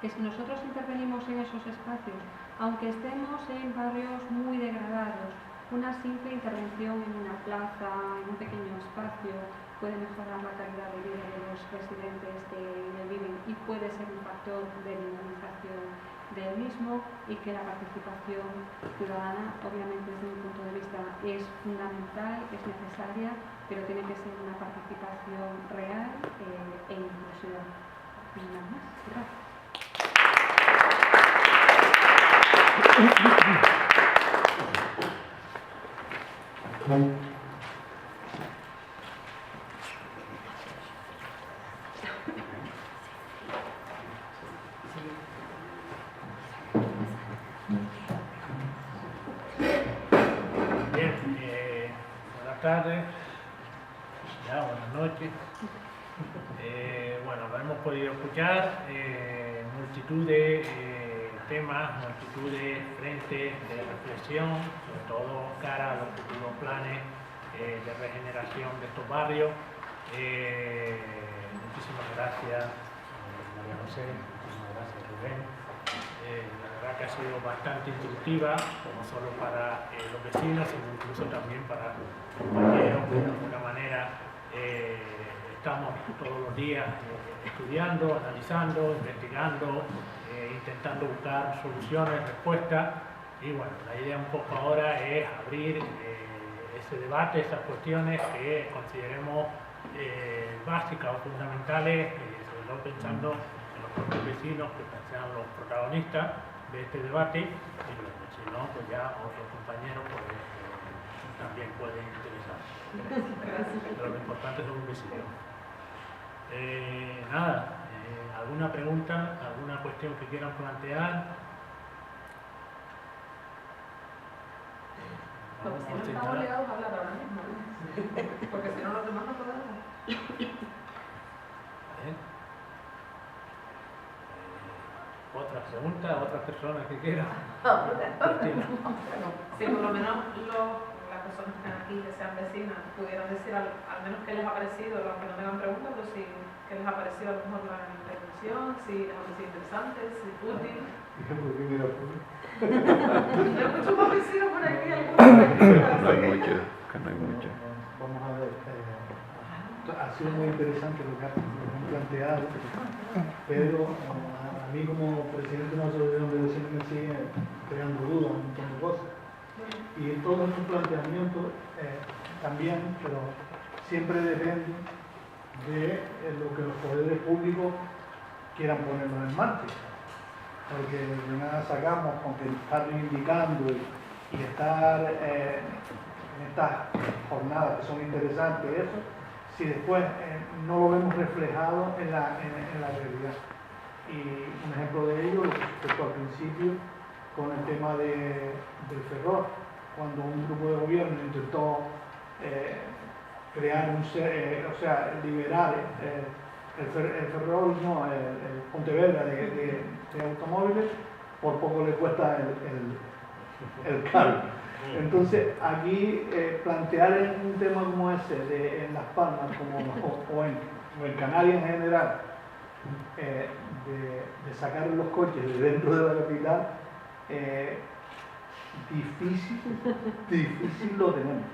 Que si nosotros intervenimos en esos espacios, aunque estemos en barrios muy degradados, una simple intervención en una plaza, en un pequeño espacio, puede mejorar la calidad de vida de los residentes que en él viven y puede ser un factor de dinamización del mismo, y que la participación ciudadana, obviamente desde mi punto de vista, es fundamental, es necesaria, pero tiene que ser una participación real e inclusiva. Y nada más. Gracias. Bien, buenas tardes, ya buenas noches. Bueno, hemos podido escuchar multitud de temas, multitud de frentes de reflexión, sobre todo cara a los futuros planes de regeneración de estos barrios. Muchísimas gracias, María José, muchísimas gracias, Rubén. La verdad que ha sido bastante instructiva, no solo para los vecinos, sino incluso también para compañeros que de alguna manera estamos todos los días estudiando, analizando, investigando, intentando buscar soluciones, respuestas. Y bueno, la idea un poco ahora es abrir ese debate, esas cuestiones que consideremos básicas o fundamentales, sobre todo pensando en los propios vecinos, que sean los protagonistas de este debate, y bueno, si no, pues ya otros compañeros pues, también pueden interesarse. Pero lo importante es un vecino. Nada, ¿alguna pregunta, alguna cuestión que quieran plantear? Los vecinos estamos obligados a hablar ahora mismo, porque si no los demás no podemos. ¿Otra pregunta? ¿Otras personas que quieran? Si por lo menos las personas que están aquí, que sean vecinas, pudieran decir al menos qué les ha parecido, aunque no tengan preguntas, pero sí qué les ha parecido a lo mejor la intervención, si les ha parecido interesante, si útil. Hay muchos más vecinos por aquí, algunos. No hay mucho, que no hay mucho. Vamos a ver, ha sido muy interesante lo que han planteado, pero a mí como presidente de una asociación de vecinos me sigue creando dudas, un montón de cosas. Y todos estos planteamientos también, pero siempre depende de lo que los poderes públicos quieran ponernos en marcha. Porque de nada sacamos con que estar reivindicando y estar en estas jornadas que son interesantes, eso, si después no lo vemos reflejado en la realidad. Y un ejemplo de ello, lo que explico al principio, con el tema del Ferrol, cuando un grupo de gobierno intentó crear liberar el Ferrol, no, el Pontevedra de automóviles, por poco le cuesta el cargo. Entonces, aquí plantear un tema como ese en Las Palmas o en Canarias en general, de sacar los coches de dentro de la capital, difícil lo tenemos.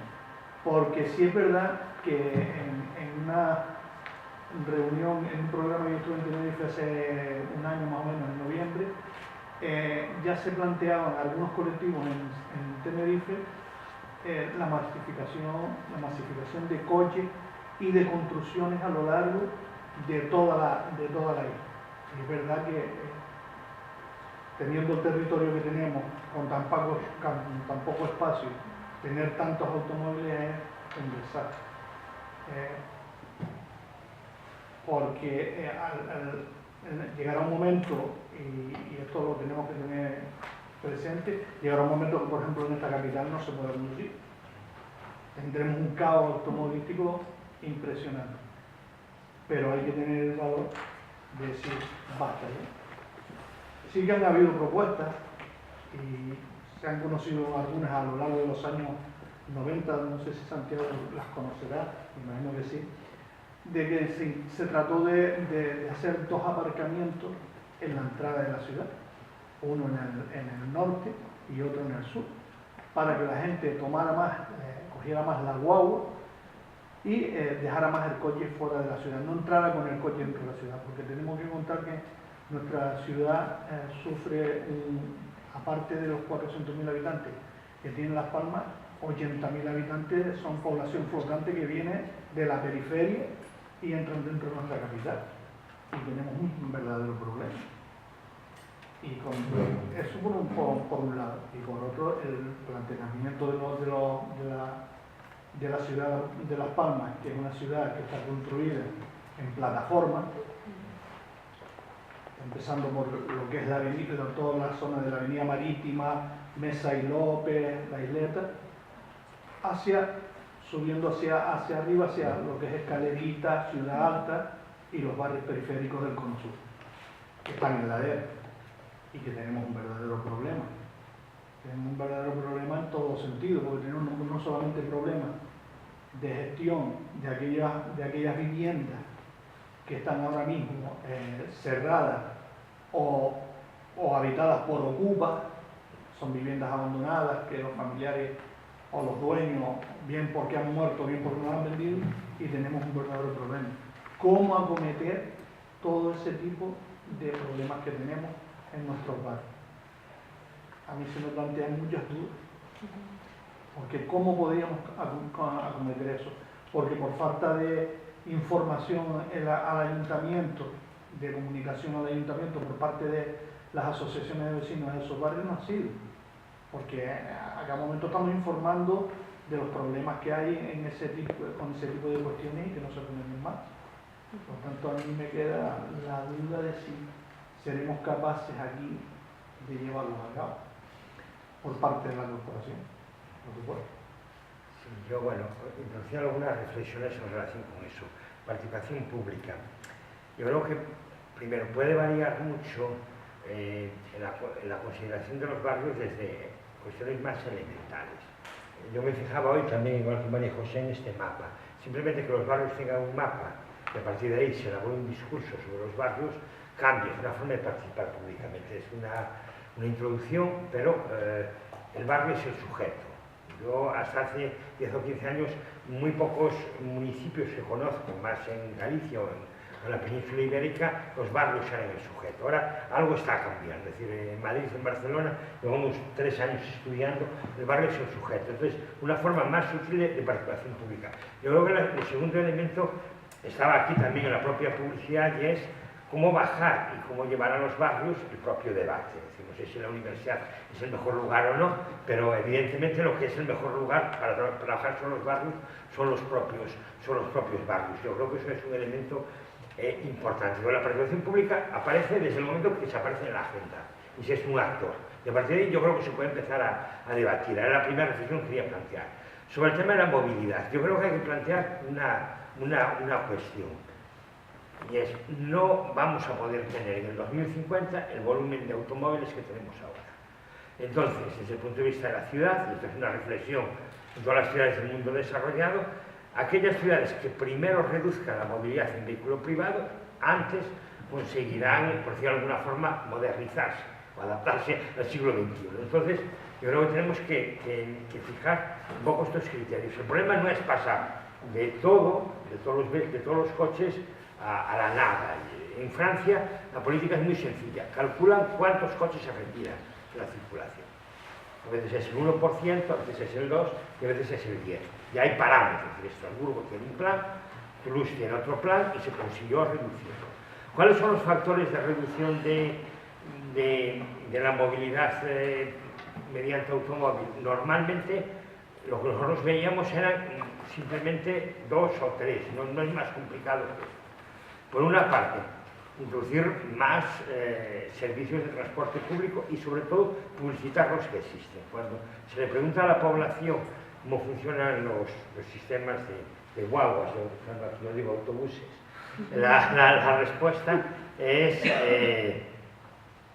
Porque sí es verdad que en reunión, en un programa que yo estuve en Tenerife hace un año más o menos, en noviembre, ya se planteaban algunos colectivos en Tenerife la masificación de coches y de construcciones a lo largo de toda la isla. Y es verdad que teniendo el territorio que tenemos, con tan poco espacio, tener tantos automóviles es un desastre. Porque llegará un momento, y esto lo tenemos que tener presente, llegará un momento que, por ejemplo, en esta capital no se puede conducir. Tendremos un caos automovilístico impresionante. Pero hay que tener el valor de decir, basta ya. Sí que han habido propuestas, y se han conocido algunas a lo largo de los años 90, no sé si Santiago las conocerá, imagino que sí, de que se trató de hacer 2 aparcamientos en la entrada de la ciudad, uno en el norte y otro en el sur, para que la gente tomara más, cogiera más la guagua y dejara más el coche fuera de la ciudad, no entrara con el coche dentro de la ciudad, porque tenemos que contar que nuestra ciudad sufre, aparte de los 400.000 habitantes que tiene Las Palmas, 80.000 habitantes son población flotante que viene de la periferia y entran dentro de nuestra capital. Y tenemos un verdadero problema. Y eso por un lado. Y por otro, el planteamiento de la ciudad de Las Palmas, que es una ciudad que está construida en plataforma, empezando por lo que es la avenida, toda la zona de la avenida Marítima, Mesa y López, La Isleta, subiendo hacia arriba, hacia lo que es Escalerita, Ciudad Alta y los barrios periféricos del Cono Sur, que están en la DER y que tenemos un verdadero problema. Tenemos un verdadero problema en todos los sentidos, porque tenemos no solamente problemas de gestión de aquellas viviendas que están ahora mismo cerradas o habitadas por ocupas, son viviendas abandonadas que los familiares o los dueños, bien porque han muerto, bien porque no las han vendido, y tenemos un verdadero problema. ¿Cómo acometer todo ese tipo de problemas que tenemos en nuestros barrios? A mí se me plantean muchas dudas, porque ¿cómo podríamos acometer eso? Porque por falta de información al ayuntamiento, de comunicación al ayuntamiento por parte de las asociaciones de vecinos de esos barrios no ha sido. Porque a cada momento estamos informando de los problemas que hay con ese tipo de cuestiones y que no se ponen más. Por tanto, a mí me queda la duda de si seremos capaces aquí de llevarlos a cabo por parte de la corporación, por supuesto. Sí, yo, introducir algunas reflexiones en relación con eso. Participación pública. Yo creo que, primero, puede variar mucho en la consideración de los barrios desde cuestiones más elementales. Yo me fijaba hoy también, igual que María José, en este mapa. Simplemente que los barrios tengan un mapa y a partir de ahí se elabore un discurso sobre los barrios, cambia, es una forma de participar públicamente. Es una introducción, pero el barrio es el sujeto. Yo hasta hace 10 o 15 años muy pocos municipios que conozco, más en Galicia o en la península ibérica, los barrios eran el sujeto. Ahora algo está cambiando, es decir, en Madrid, en Barcelona, llevamos 3 años estudiando, el barrio es el sujeto. Entonces, una forma más útil de participación pública. Yo creo que el segundo elemento estaba aquí también en la propia publicidad y es cómo bajar y cómo llevar a los barrios el propio debate. Es decir, no sé si la universidad es el mejor lugar o no, pero evidentemente lo que es el mejor lugar para trabajar sobre los barrios son los propios barrios. Yo creo que eso es un elemento importante. Pero la participación pública aparece desde el momento que se aparece en la agenda y se es un actor. Y a partir de ahí yo creo que se puede empezar a debatir. Era la primera reflexión que quería plantear. Sobre el tema de la movilidad, yo creo que hay que plantear una cuestión. Y es, no vamos a poder tener en el 2050 el volumen de automóviles que tenemos ahora. Entonces, desde el punto de vista de la ciudad, y esto es una reflexión en todas las ciudades del mundo desarrollado, aquellas ciudades que primero reduzcan la movilidad en vehículo privado, antes conseguirán, por decirlo de alguna forma, modernizarse o adaptarse al siglo XXI. Entonces, yo creo que tenemos que fijar un poco estos criterios. El problema no es pasar de todos los coches a la nada. En Francia la política es muy sencilla, calculan cuántos coches se retiran de la circulación. A veces es el 1%, a veces es el 2% y a veces es el 10%. Y hay parámetros, Estrasburgo tiene un plan, Toulouse tiene otro plan y se consiguió reducirlo. ¿Cuáles son los factores de reducción de la movilidad mediante automóvil? Normalmente lo que nosotros veíamos eran simplemente 2 o 3, no es más complicado que eso. Por una parte, introducir más servicios de transporte público y sobre todo publicitar los que existen. Cuando se le pregunta a la población cómo funcionan los sistemas de guaguas, no digo autobuses, la respuesta es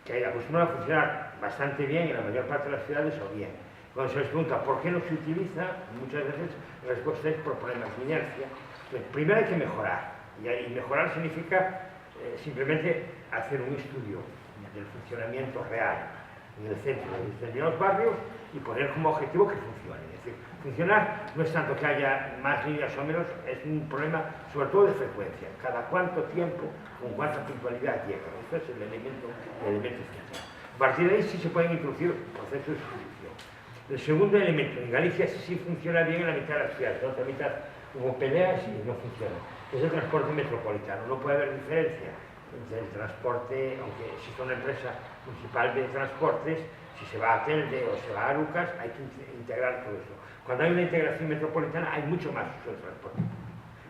que acostumbran a funcionar bastante bien en la mayor parte de las ciudades o bien. Cuando se les pregunta por qué no se utiliza, muchas veces la respuesta es por problemas de inercia. Entonces, primero hay que mejorar, y mejorar significa simplemente hacer un estudio del funcionamiento real en el centro de determinados barrios y poner como objetivo que funcione. Es decir, funcionar no es tanto que haya más líneas o menos, es un problema sobre todo de frecuencia. Cada cuánto tiempo, con cuánta puntualidad llega. Esto es el elemento esencial. A partir de ahí sí se pueden introducir procesos de solución. El segundo elemento, en Galicia sí funciona bien en la mitad de las ciudades, en la otra mitad hubo peleas y no funciona. Es el transporte metropolitano. No puede haber diferencia entre el transporte, aunque exista una empresa municipal de transportes, si se va a Telde o se va a Arucas, hay que integrar todo eso. Cuando hay una integración metropolitana hay mucho más uso del transporte,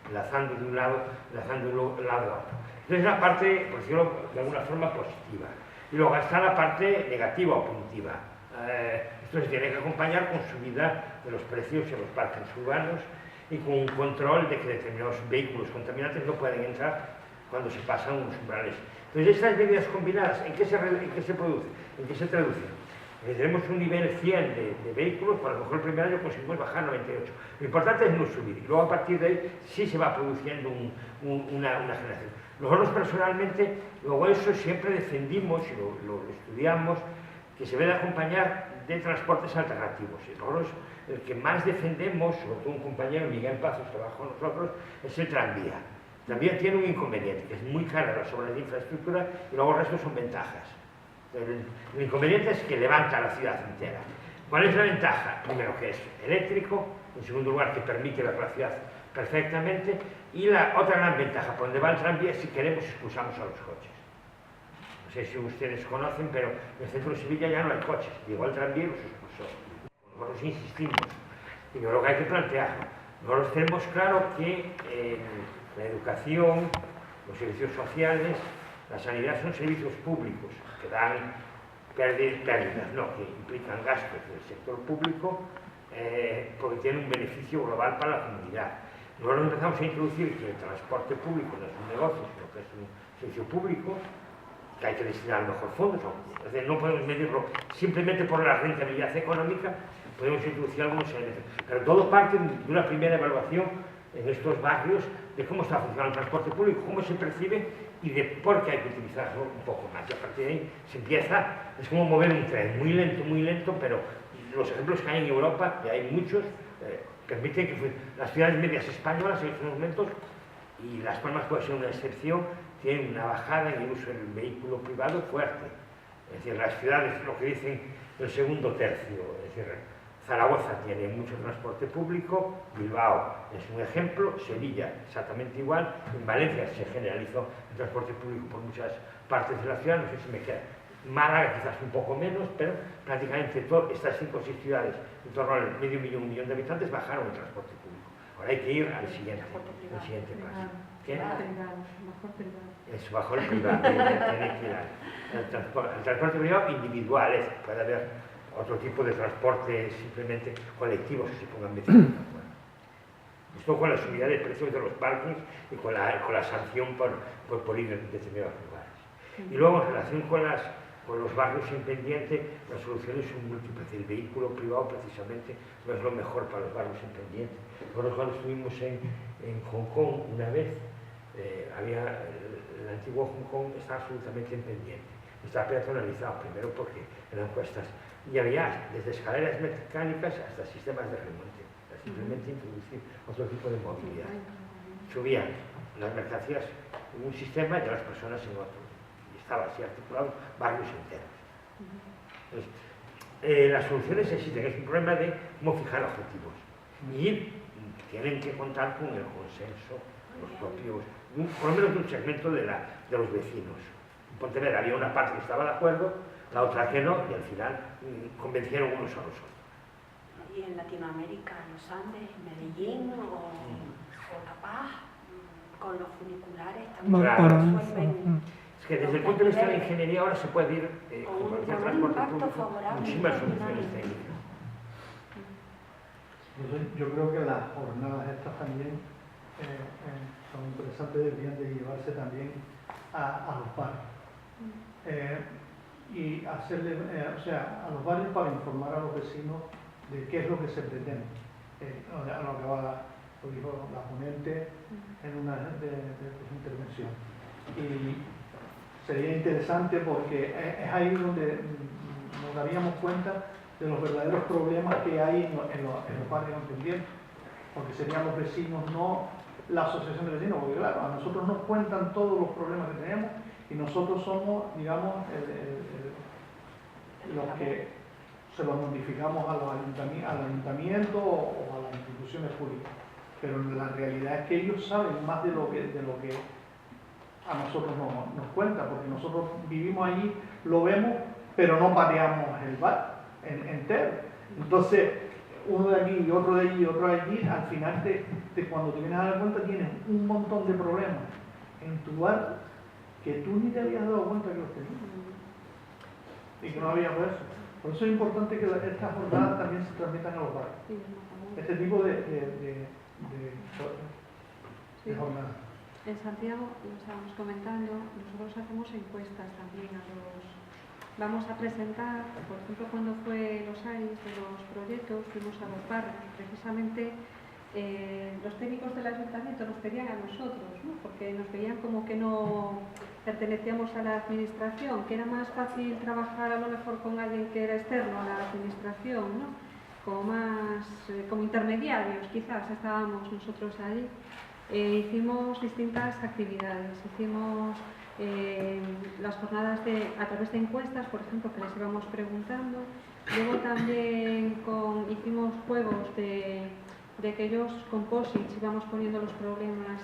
enlazando de un lado a otro. Entonces la parte, por decirlo de alguna forma, positiva. Y luego está la parte negativa o punitiva. Esto se tiene que acompañar con subida de los precios en los parques urbanos y con un control de que determinados vehículos contaminantes no pueden entrar cuando se pasan unos umbrales. Entonces, estas medidas combinadas, ¿en qué se produce? ¿En qué se traducen? Tenemos un nivel 100 de vehículos, pues a lo mejor el primer año conseguimos bajar 98. Lo importante es no subir, y luego a partir de ahí sí se va produciendo una generación. Nosotros personalmente, luego eso siempre defendimos y lo estudiamos, que se debe acompañar de transportes alternativos. Y nosotros, el que más defendemos, sobre todo un compañero, Miguel Pazos, que trabaja con nosotros, es el tranvía. El tranvía tiene un inconveniente, que es muy cara las obras de infraestructura y luego el resto son ventajas. El inconveniente es que levanta la ciudad entera. ¿Cuál es la ventaja? Primero, que es eléctrico, en segundo lugar, que permite ver la ciudad perfectamente, y la otra gran ventaja, por donde va el tranvía, si queremos, expulsamos a los coches. No sé si ustedes conocen, pero en el centro de Sevilla ya no hay coches. Llegó el tranvía y los expulsó. Nosotros insistimos. Y yo creo que hay que plantearlo. Nosotros tenemos claro que la educación, los servicios sociales, la sanidad son servicios públicos que dan pérdidas, no, que implican gastos del sector público porque tienen un beneficio global para la comunidad. Nosotros empezamos a introducir que el transporte público no es un negocio, sino que es un servicio público, que hay que destinar mejor fondos. Es decir, no podemos medirlo simplemente por la rentabilidad económica, podemos introducir algunos elementos. Pero todo parte de una primera evaluación en estos barrios de cómo está funcionando el transporte público, cómo se percibe y de por qué hay que utilizarlo un poco más. Y a partir de ahí se empieza, es como mover un tren, muy lento, pero los ejemplos que hay en Europa, que hay muchos, permiten que las ciudades medias españolas en estos momentos, y Las Palmas puede ser una excepción, tienen una bajada en el uso del vehículo privado fuerte. Es decir, las ciudades, lo que dicen el segundo tercio, es decir, Zaragoza tiene mucho transporte público, Bilbao es un ejemplo, Sevilla exactamente igual, en Valencia se generalizó el transporte público por muchas partes de la ciudad, no sé si me queda. Málaga quizás un poco menos, pero prácticamente todas estas 5 o 6 ciudades, en torno al medio millón, 1 millón de habitantes, bajaron el transporte público. Ahora hay que ir al siguiente paso. ¿Qué? Eso, bajo el privado, tiene que ir al transporte privado individual, puede haber otro tipo de transporte simplemente colectivos que se pongan vecinos. Esto con la subida de precios de los parkings y con la sanción por ir en determinados lugares. Y luego, en relación con los barrios en pendiente, las soluciones son múltiples. El vehículo privado, precisamente, no es lo mejor para los barrios en pendiente. Nosotros, cuando estuvimos en Hong Kong una vez, el antiguo Hong Kong está absolutamente en pendiente. Está peatonalizado, primero porque eran cuestas. Y había desde escaleras mecánicas hasta sistemas de remonte. Simplemente introducir otro tipo de movilidad. Subían. las mercancías en un sistema y a las personas en otro. Y estaba así articulado barrios enteros. Entonces, las soluciones existen, es un problema de cómo fijar objetivos. Y tienen que contar con el consenso, los propios, por lo menos de un segmento de los vecinos. En Pontevedra había una parte que estaba de acuerdo, la otra que no, y al final convencieron unos a los otros. Y en Latinoamérica, en los Andes, en Medellín o La Paz, con los funiculares también Claro. resuelven. Es que desde el punto de vista de la ingeniería ahora se puede ir con Con cualquier un transporte impacto público, favorable muchísimas al soluciones final. técnicas. Entonces, yo creo que las jornadas estas también son interesantes, deberían de llevarse también a los barrios. Y hacerle, o sea, a los barrios para informar a los vecinos de qué es lo que se pretende. A lo que lo dijo la ponente en una de su intervención. Y sería interesante porque es ahí donde nos daríamos cuenta de los verdaderos problemas que hay en los barrios dependientes, porque serían los vecinos, no la asociación de vecinos, porque claro, a nosotros nos cuentan todos los problemas que tenemos y nosotros somos, digamos, los que se los notificamos al ayuntamiento o a las instituciones públicas. Pero la realidad es que ellos saben más de lo que a nosotros nos cuenta, porque nosotros vivimos allí, lo vemos, pero no pateamos el bar entero. Entonces, uno de aquí y otro de allí y otro de allí, al final cuando te vienes a dar cuenta tienes un montón de problemas en tu bar que tú ni te habías dado cuenta que los tenías y que no había eso. Por eso es importante que estas jornadas también se transmitan a los barrios. Este tipo de jornadas. En Santiago, lo estábamos comentando, nosotros hacemos encuestas también vamos a presentar, por ejemplo, cuando fue los AIS de los proyectos, fuimos a los barrios, precisamente los técnicos del ayuntamiento nos pedían a nosotros, ¿no? Porque nos veían como que no pertenecíamos a la administración, que era más fácil trabajar a lo mejor con alguien que era externo a la administración, ¿no? Como intermediarios, quizás estábamos nosotros ahí. Hicimos distintas actividades, hicimos las jornadas a través de encuestas, por ejemplo, que les íbamos preguntando. Luego también hicimos juegos de aquellos composites, íbamos poniendo los problemas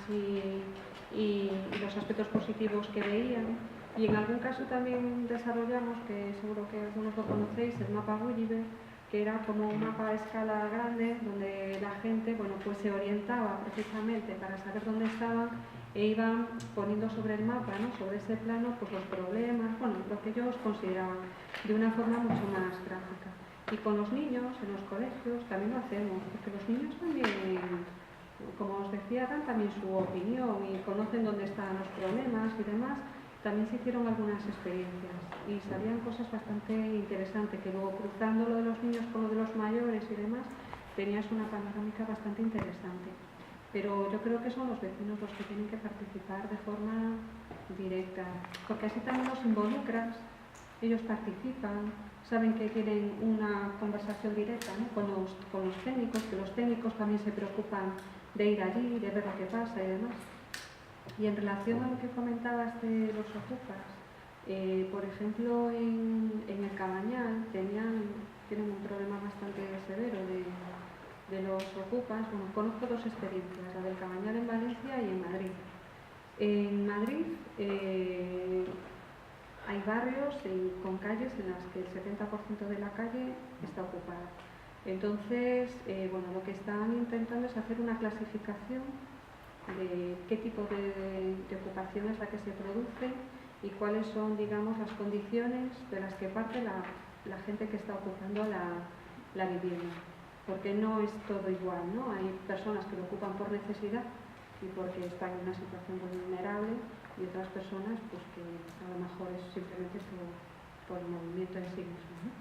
y los aspectos positivos que veían. Y en algún caso también desarrollamos, que seguro que algunos lo conocéis, el mapa Gulliver, que era como un mapa a escala grande donde la gente pues se orientaba precisamente para saber dónde estaban e iban poniendo sobre el mapa, ¿no? Sobre ese plano, pues los problemas, lo que ellos consideraban de una forma mucho más gráfica. Y con los niños en los colegios también lo hacemos, porque los niños también, como os decía, dan también su opinión y conocen dónde están los problemas y demás. También se hicieron algunas experiencias y salían cosas bastante interesantes, que luego cruzando lo de los niños con lo de los mayores y demás, tenías una panorámica bastante interesante. Pero yo creo que son los vecinos los que tienen que participar de forma directa, porque así también los involucras, ellos participan, saben que tienen una conversación directa, ¿no? con los técnicos, que los técnicos también se preocupan de ir allí, de ver lo que pasa y demás. Y en relación a lo que comentabas de los ocupas, por ejemplo, en el Cabañal tienen un problema bastante severo de los ocupas. Bueno, conozco dos experiencias, la del Cabañal en Valencia y en Madrid. En Madrid hay barrios con calles en las que el 70% de la calle está ocupada. Entonces, lo que están intentando es hacer una clasificación de qué tipo de ocupación es la que se produce y cuáles son, digamos, las condiciones de las que parte la gente que está ocupando la vivienda. Porque no es todo igual, ¿no? Hay personas que lo ocupan por necesidad y porque están en una situación vulnerable y otras personas pues que a lo mejor es simplemente por el movimiento en sí mismo, ¿no?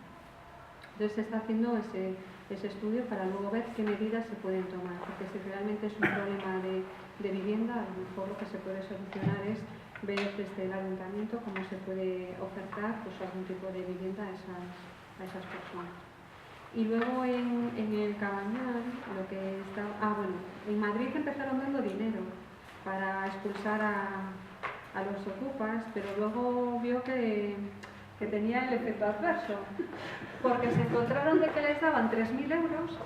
Entonces se está haciendo ese estudio para luego ver qué medidas se pueden tomar, porque si realmente es un problema de vivienda, a lo mejor lo que se puede solucionar es ver desde el ayuntamiento cómo se puede ofertar pues, algún tipo de vivienda a esas personas. Y luego en el Cabañal, en Madrid empezaron dando dinero para expulsar a los ocupas, pero luego vio que tenía el efecto adverso, porque se encontraron de que les daban 3.000 euros,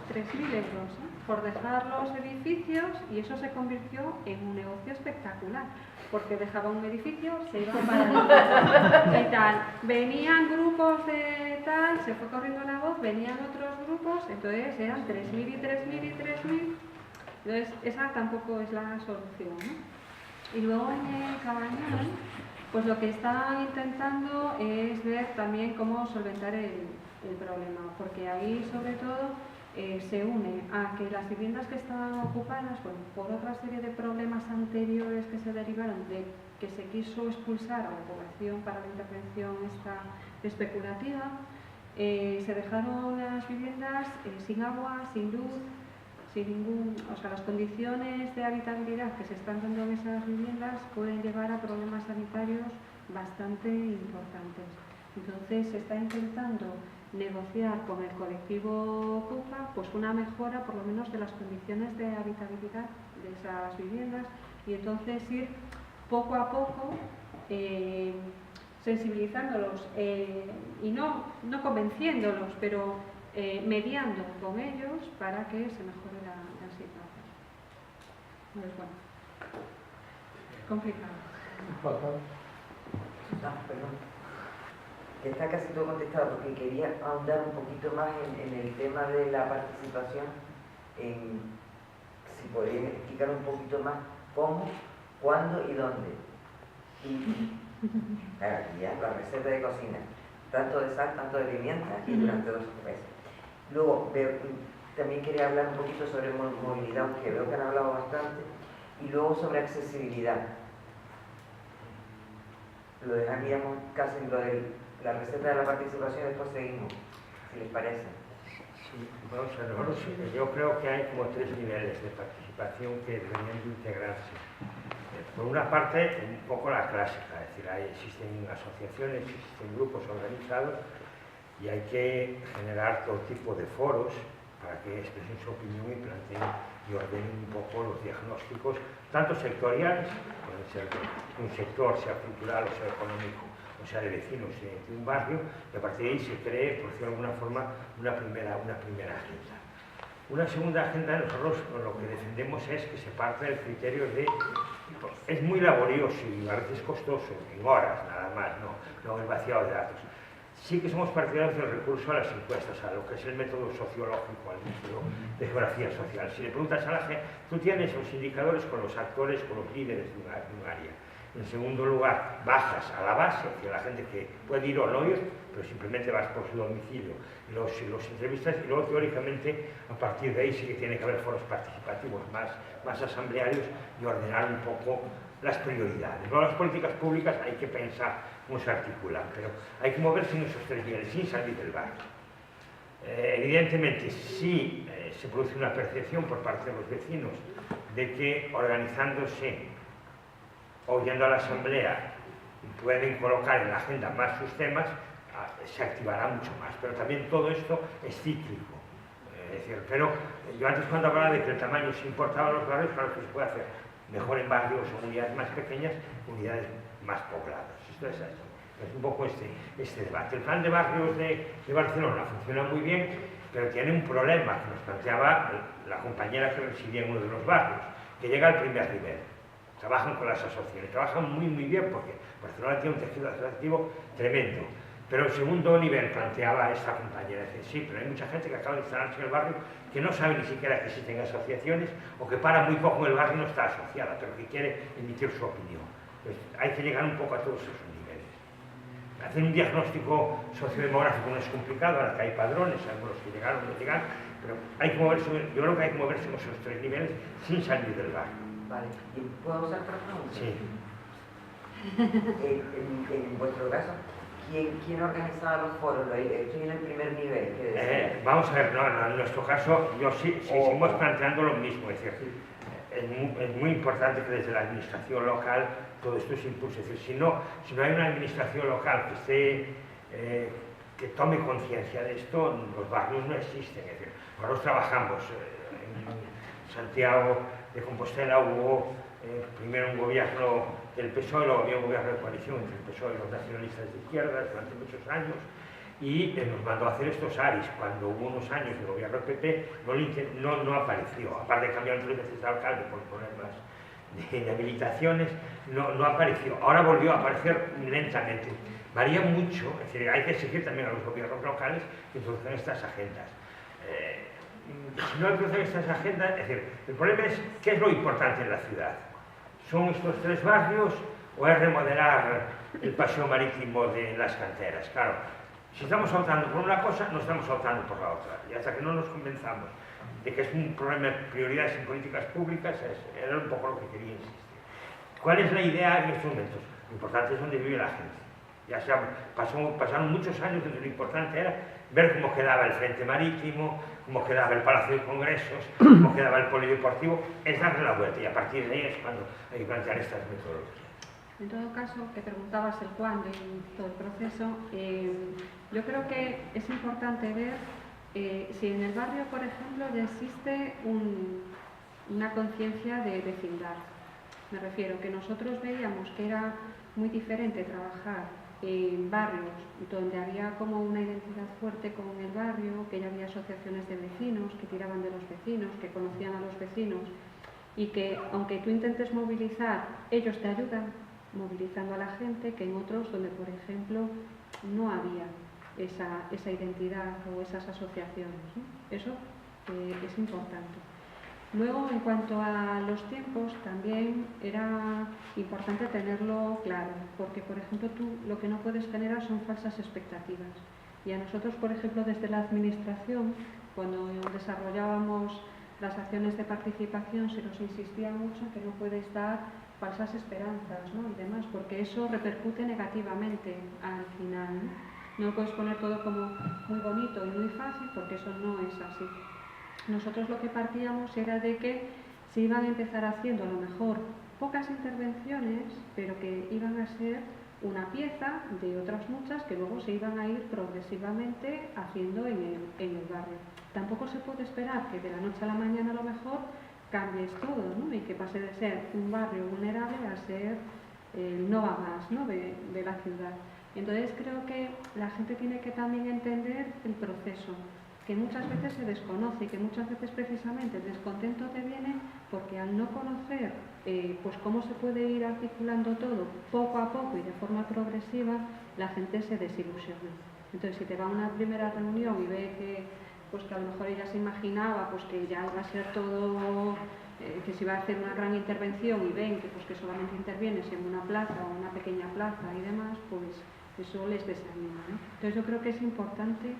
por dejar los edificios, y eso se convirtió en un negocio espectacular, porque dejaban un edificio, se iban para y tal. Venían grupos de tal, se fue corriendo la voz, venían otros grupos, entonces eran 3.000 y 3.000 y 3.000. Entonces, esa tampoco es la solución, ¿no? Y luego en el Cabañón, pues lo que están intentando es ver también cómo solventar el problema, porque ahí sobre todo se une a que las viviendas que estaban ocupadas, bueno, por otra serie de problemas anteriores que se derivaron de que se quiso expulsar a la población para la intervención esta especulativa, se dejaron las viviendas sin agua, sin luz, sin ningún, o sea, las condiciones de habitabilidad que se están dando en esas viviendas pueden llevar a problemas sanitarios bastante importantes. Entonces se está intentando negociar con el colectivo Ocupa pues una mejora por lo menos de las condiciones de habitabilidad de esas viviendas, y entonces ir poco a poco sensibilizándolos y no convenciéndolos, pero mediando con ellos para que se mejore la situación. Pues bueno, es complicado. Perdón. Está casi todo contestado, porque quería ahondar un poquito más en el tema de la participación, si podéis explicar un poquito más cómo, cuándo y dónde. Y claro, ya la receta de cocina, tanto de sal, tanto de pimienta, y durante 2 meses. Luego, también quería hablar un poquito sobre movilidad, aunque veo que han hablado bastante, y luego sobre accesibilidad. Lo dejaríamos casi en lo de la receta de la participación, después seguimos, si les parece. Sí, vamos a ver, yo creo que hay como 3 niveles de participación que deberían de integrarse. Por una parte, un poco la clásica, es decir, existen asociaciones, existen grupos organizados, y hay que generar todo tipo de foros para que expresen su opinión y planteen y ordenen un poco los diagnósticos, tanto sectoriales, pueden ser de un sector, sea cultural o sea económico, o sea de vecinos de un barrio, y a partir de ahí se cree, por decirlo de alguna forma, una primera agenda. Una segunda agenda, nosotros lo que defendemos es que se parte del criterio de... Es muy laborioso y a veces costoso, en horas nada más, no el vaciado de datos. Sí que somos partidarios del recurso a las encuestas, a lo que es el método sociológico, al método de geografía social. Si le preguntas a la gente, tú tienes los indicadores con los actores, con los líderes de un área. En segundo lugar, bajas a la base, que la gente que puede ir o no ir, pero simplemente vas por su domicilio, los entrevistas, y luego teóricamente a partir de ahí sí que tiene que haber foros participativos más asamblearios y ordenar un poco las prioridades. Luego las políticas públicas hay que pensar cómo se articulan, pero hay que moverse en esos 3 niveles sin salir del barrio. Evidentemente, sí se produce una percepción por parte de los vecinos de que organizándose o yendo a la asamblea pueden colocar en la agenda más sus temas, se activará mucho más. Pero también todo esto es cíclico. Es decir, pero yo antes cuando hablaba de que el tamaño se importaba a los barrios, claro que se puede hacer mejor en barrios o unidades más pequeñas, unidades más pobladas. Esto es así. Es un poco este debate. El plan de barrios de Barcelona funciona muy bien, pero tiene un problema que nos planteaba la compañera que residía en uno de los barrios, que llega al primer nivel. Trabajan con las asociaciones, trabajan muy bien porque Barcelona tiene un tejido asociativo tremendo. Pero el segundo nivel planteaba esta compañera, dice, sí, pero hay mucha gente que acaba de instalarse en el barrio que no sabe ni siquiera que existen asociaciones o que para muy poco en el barrio y no está asociada, pero que quiere emitir su opinión. Pues hay que llegar un poco a todos esos niveles. Hacer un diagnóstico sociodemográfico no es complicado, ahora que hay padrones, algunos que llegaron, no llegaron, pero hay que moverse, yo creo que hay que moverse en esos 3 niveles sin salir del barrio. Vale, ¿y puedo hacer otra pregunta? Sí. En vuestro caso, ¿quién organizaba los foros? Estoy en el primer nivel. Vamos a ver, no, en nuestro caso, seguimos planteando lo mismo, es decir, es muy importante que desde la administración local todo esto se impulse. Es decir, si no hay una administración local que tome conciencia de esto, los barrios no existen. Es decir, nosotros trabajamos en Santiago, de Compostela hubo primero un gobierno del PSOE, luego había un gobierno de coalición entre el PSOE y los nacionalistas de izquierdas durante muchos años, y nos mandó a hacer estos ARIS. Cuando hubo unos años de gobierno PP no apareció, aparte de cambiar 3 veces de alcalde por problemas de habilitaciones, no apareció. Ahora volvió a aparecer lentamente. Varía mucho, es decir, hay que exigir también a los gobiernos locales que introduzcan estas agendas. Si no introducen estas agendas, es decir, el problema es qué es lo importante en la ciudad. ¿Son estos 3 barrios o es remodelar el paseo marítimo de las canteras? Claro, si estamos optando por una cosa, no estamos optando por la otra. Y hasta que no nos convenzamos de que es un problema de prioridades en políticas públicas, era un poco lo que quería insistir. ¿Cuál es la idea en estos momentos? Lo importante es dónde vive la gente. Ya se pasaron muchos años donde lo importante era ver cómo quedaba el frente marítimo, cómo quedaba el Palacio de Congresos, cómo quedaba el polideportivo, es darle la vuelta y a partir de ahí es cuando hay que plantear estas metodologías. En todo caso, que preguntabas el cuándo y todo el proceso, yo creo que es importante ver si en el barrio, por ejemplo, ya existe una conciencia de vecindad. Me refiero que nosotros veíamos que era muy diferente trabajar en barrios donde había como una identidad fuerte con el barrio, que ya había asociaciones de vecinos que tiraban de los vecinos, que conocían a los vecinos y que aunque tú intentes movilizar, ellos te ayudan movilizando a la gente, que en otros donde, por ejemplo, no había esa identidad o esas asociaciones, ¿no? Eso es importante. Luego, en cuanto a los tiempos, también era importante tenerlo claro, porque, por ejemplo, tú lo que no puedes generar son falsas expectativas. Y a nosotros, por ejemplo, desde la Administración, cuando desarrollábamos las acciones de participación, se nos insistía mucho en que no puedes dar falsas esperanzas, ¿no? Y demás, porque eso repercute negativamente al final, ¿no? No lo puedes poner todo como muy bonito y muy fácil, porque eso no es así. Nosotros lo que partíamos era de que se iban a empezar haciendo a lo mejor pocas intervenciones, pero que iban a ser una pieza de otras muchas que luego se iban a ir progresivamente haciendo en el barrio. Tampoco se puede esperar que de la noche a la mañana a lo mejor cambies todo, ¿no? Y que pase de ser un barrio vulnerable a ser el no va más, ¿no? de la ciudad. Entonces creo que la gente tiene que también entender el proceso, que muchas veces se desconoce y que muchas veces precisamente el descontento te viene porque al no conocer pues cómo se puede ir articulando todo poco a poco y de forma progresiva, la gente se desilusiona. Entonces si te va a una primera reunión y ve que pues que a lo mejor ella se imaginaba pues que ya va a ser todo, que se iba a hacer una gran intervención y ven que, pues, que solamente intervienes en una plaza o una pequeña plaza y demás, pues eso les desanima, ¿no? Entonces yo creo que es importante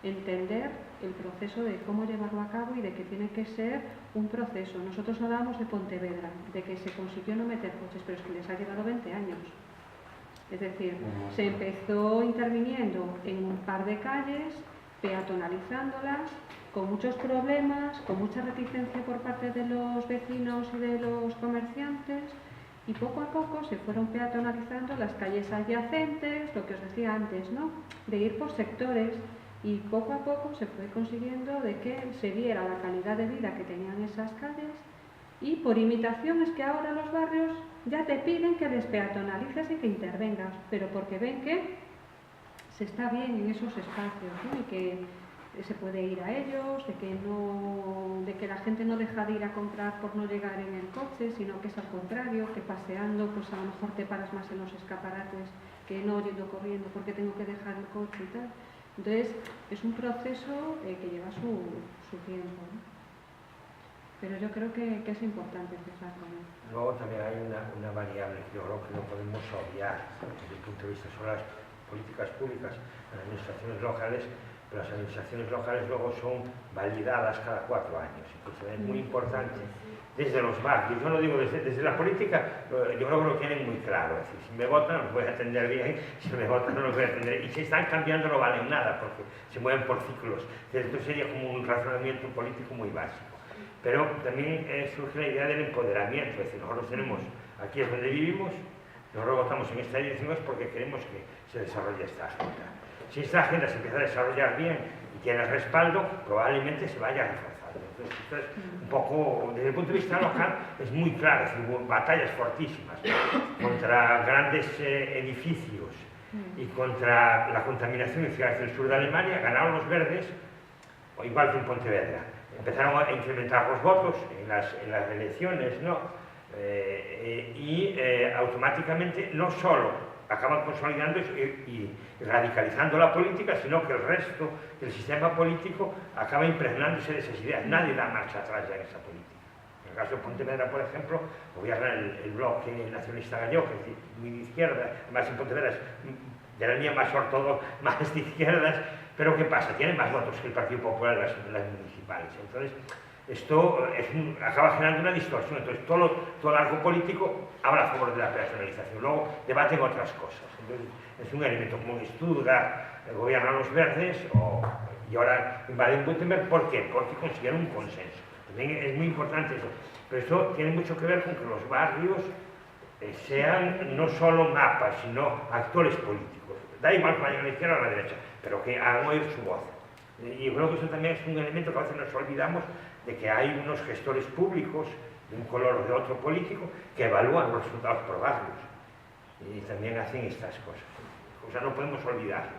entender el proceso de cómo llevarlo a cabo y de que tiene que ser un proceso. Nosotros hablábamos de Pontevedra, de que se consiguió no meter coches, pero es que les ha llevado 20 años. Es decir, se empezó interviniendo en un par de calles, peatonalizándolas, con muchos problemas, con mucha reticencia por parte de los vecinos y de los comerciantes, y poco a poco se fueron peatonalizando las calles adyacentes, lo que os decía antes, ¿no? De ir por sectores, y poco a poco se fue consiguiendo de que se viera la calidad de vida que tenían esas calles, y por imitación es que ahora los barrios ya te piden que les peatonalices y que intervengas, pero porque ven que se está bien en esos espacios, ¿no? Y que se puede ir a ellos, de que la gente no deja de ir a comprar por no llegar en el coche, sino que es al contrario, que paseando pues a lo mejor te paras más en los escaparates que no yendo corriendo porque tengo que dejar el coche y tal. Entonces es un proceso que lleva su tiempo, ¿no? Pero yo creo que es importante empezar con él. Luego también hay una variable que yo creo que no podemos obviar desde el punto de vista sobre las políticas públicas en las administraciones locales, pero las administraciones locales luego son validadas cada 4 años. Entonces es muy importante desde los barrios. Yo no digo desde la política, yo creo que lo tienen muy claro. Es decir, si me votan los voy a atender bien, si me votan no los voy a atender. Y si están cambiando no valen nada porque se mueven por ciclos. Esto sería como un razonamiento político muy básico. Pero también surge la idea del empoderamiento. Es decir, nosotros tenemos, aquí es donde vivimos, nosotros votamos en esta dirección es porque queremos que se desarrolle esta agenda. Si esta agenda se empieza a desarrollar bien y tiene el respaldo, probablemente se vaya reforzando. Entonces, esto es un poco, desde el punto de vista local, es muy claro, es decir, hubo batallas fortísimas contra grandes edificios y contra la contaminación en ciudades del sur de Alemania. Ganaron los verdes, o igual que en Pontevedra. Empezaron a incrementar los votos en las elecciones, ¿no? Automáticamente no solo acaban consolidando y radicalizando la política, sino que el resto del sistema político acaba impregnándose de esas ideas. Nadie da marcha atrás ya en esa política. En el caso de Pontevedra, por ejemplo, gobierna el bloque nacionalista gallego, que es decir, muy de izquierda, además en Pontevedra es de la línea más ortodoxa, más de izquierdas, pero ¿qué pasa? Tiene más votos que el Partido Popular en las municipales. Entonces, esto acaba generando una distorsión. Entonces, todo el arco político habla a favor de la personalización. Luego debaten otras cosas. Entonces, es un elemento como en Stuttgart, gobiernan los verdes, y ahora en Baden-Württemberg. ¿Por qué? Porque consiguieron un consenso. También es muy importante eso. Pero esto tiene mucho que ver con que los barrios sean no solo mapas, sino actores políticos. Da igual que vayan a la izquierda o a la derecha, pero que hagan oír su voz. Y yo creo que eso también es un elemento que a veces nos olvidamos, de que hay unos gestores públicos de un color o de otro político que evalúan los resultados por barrios y también hacen estas cosas. O sea, no podemos olvidarlo.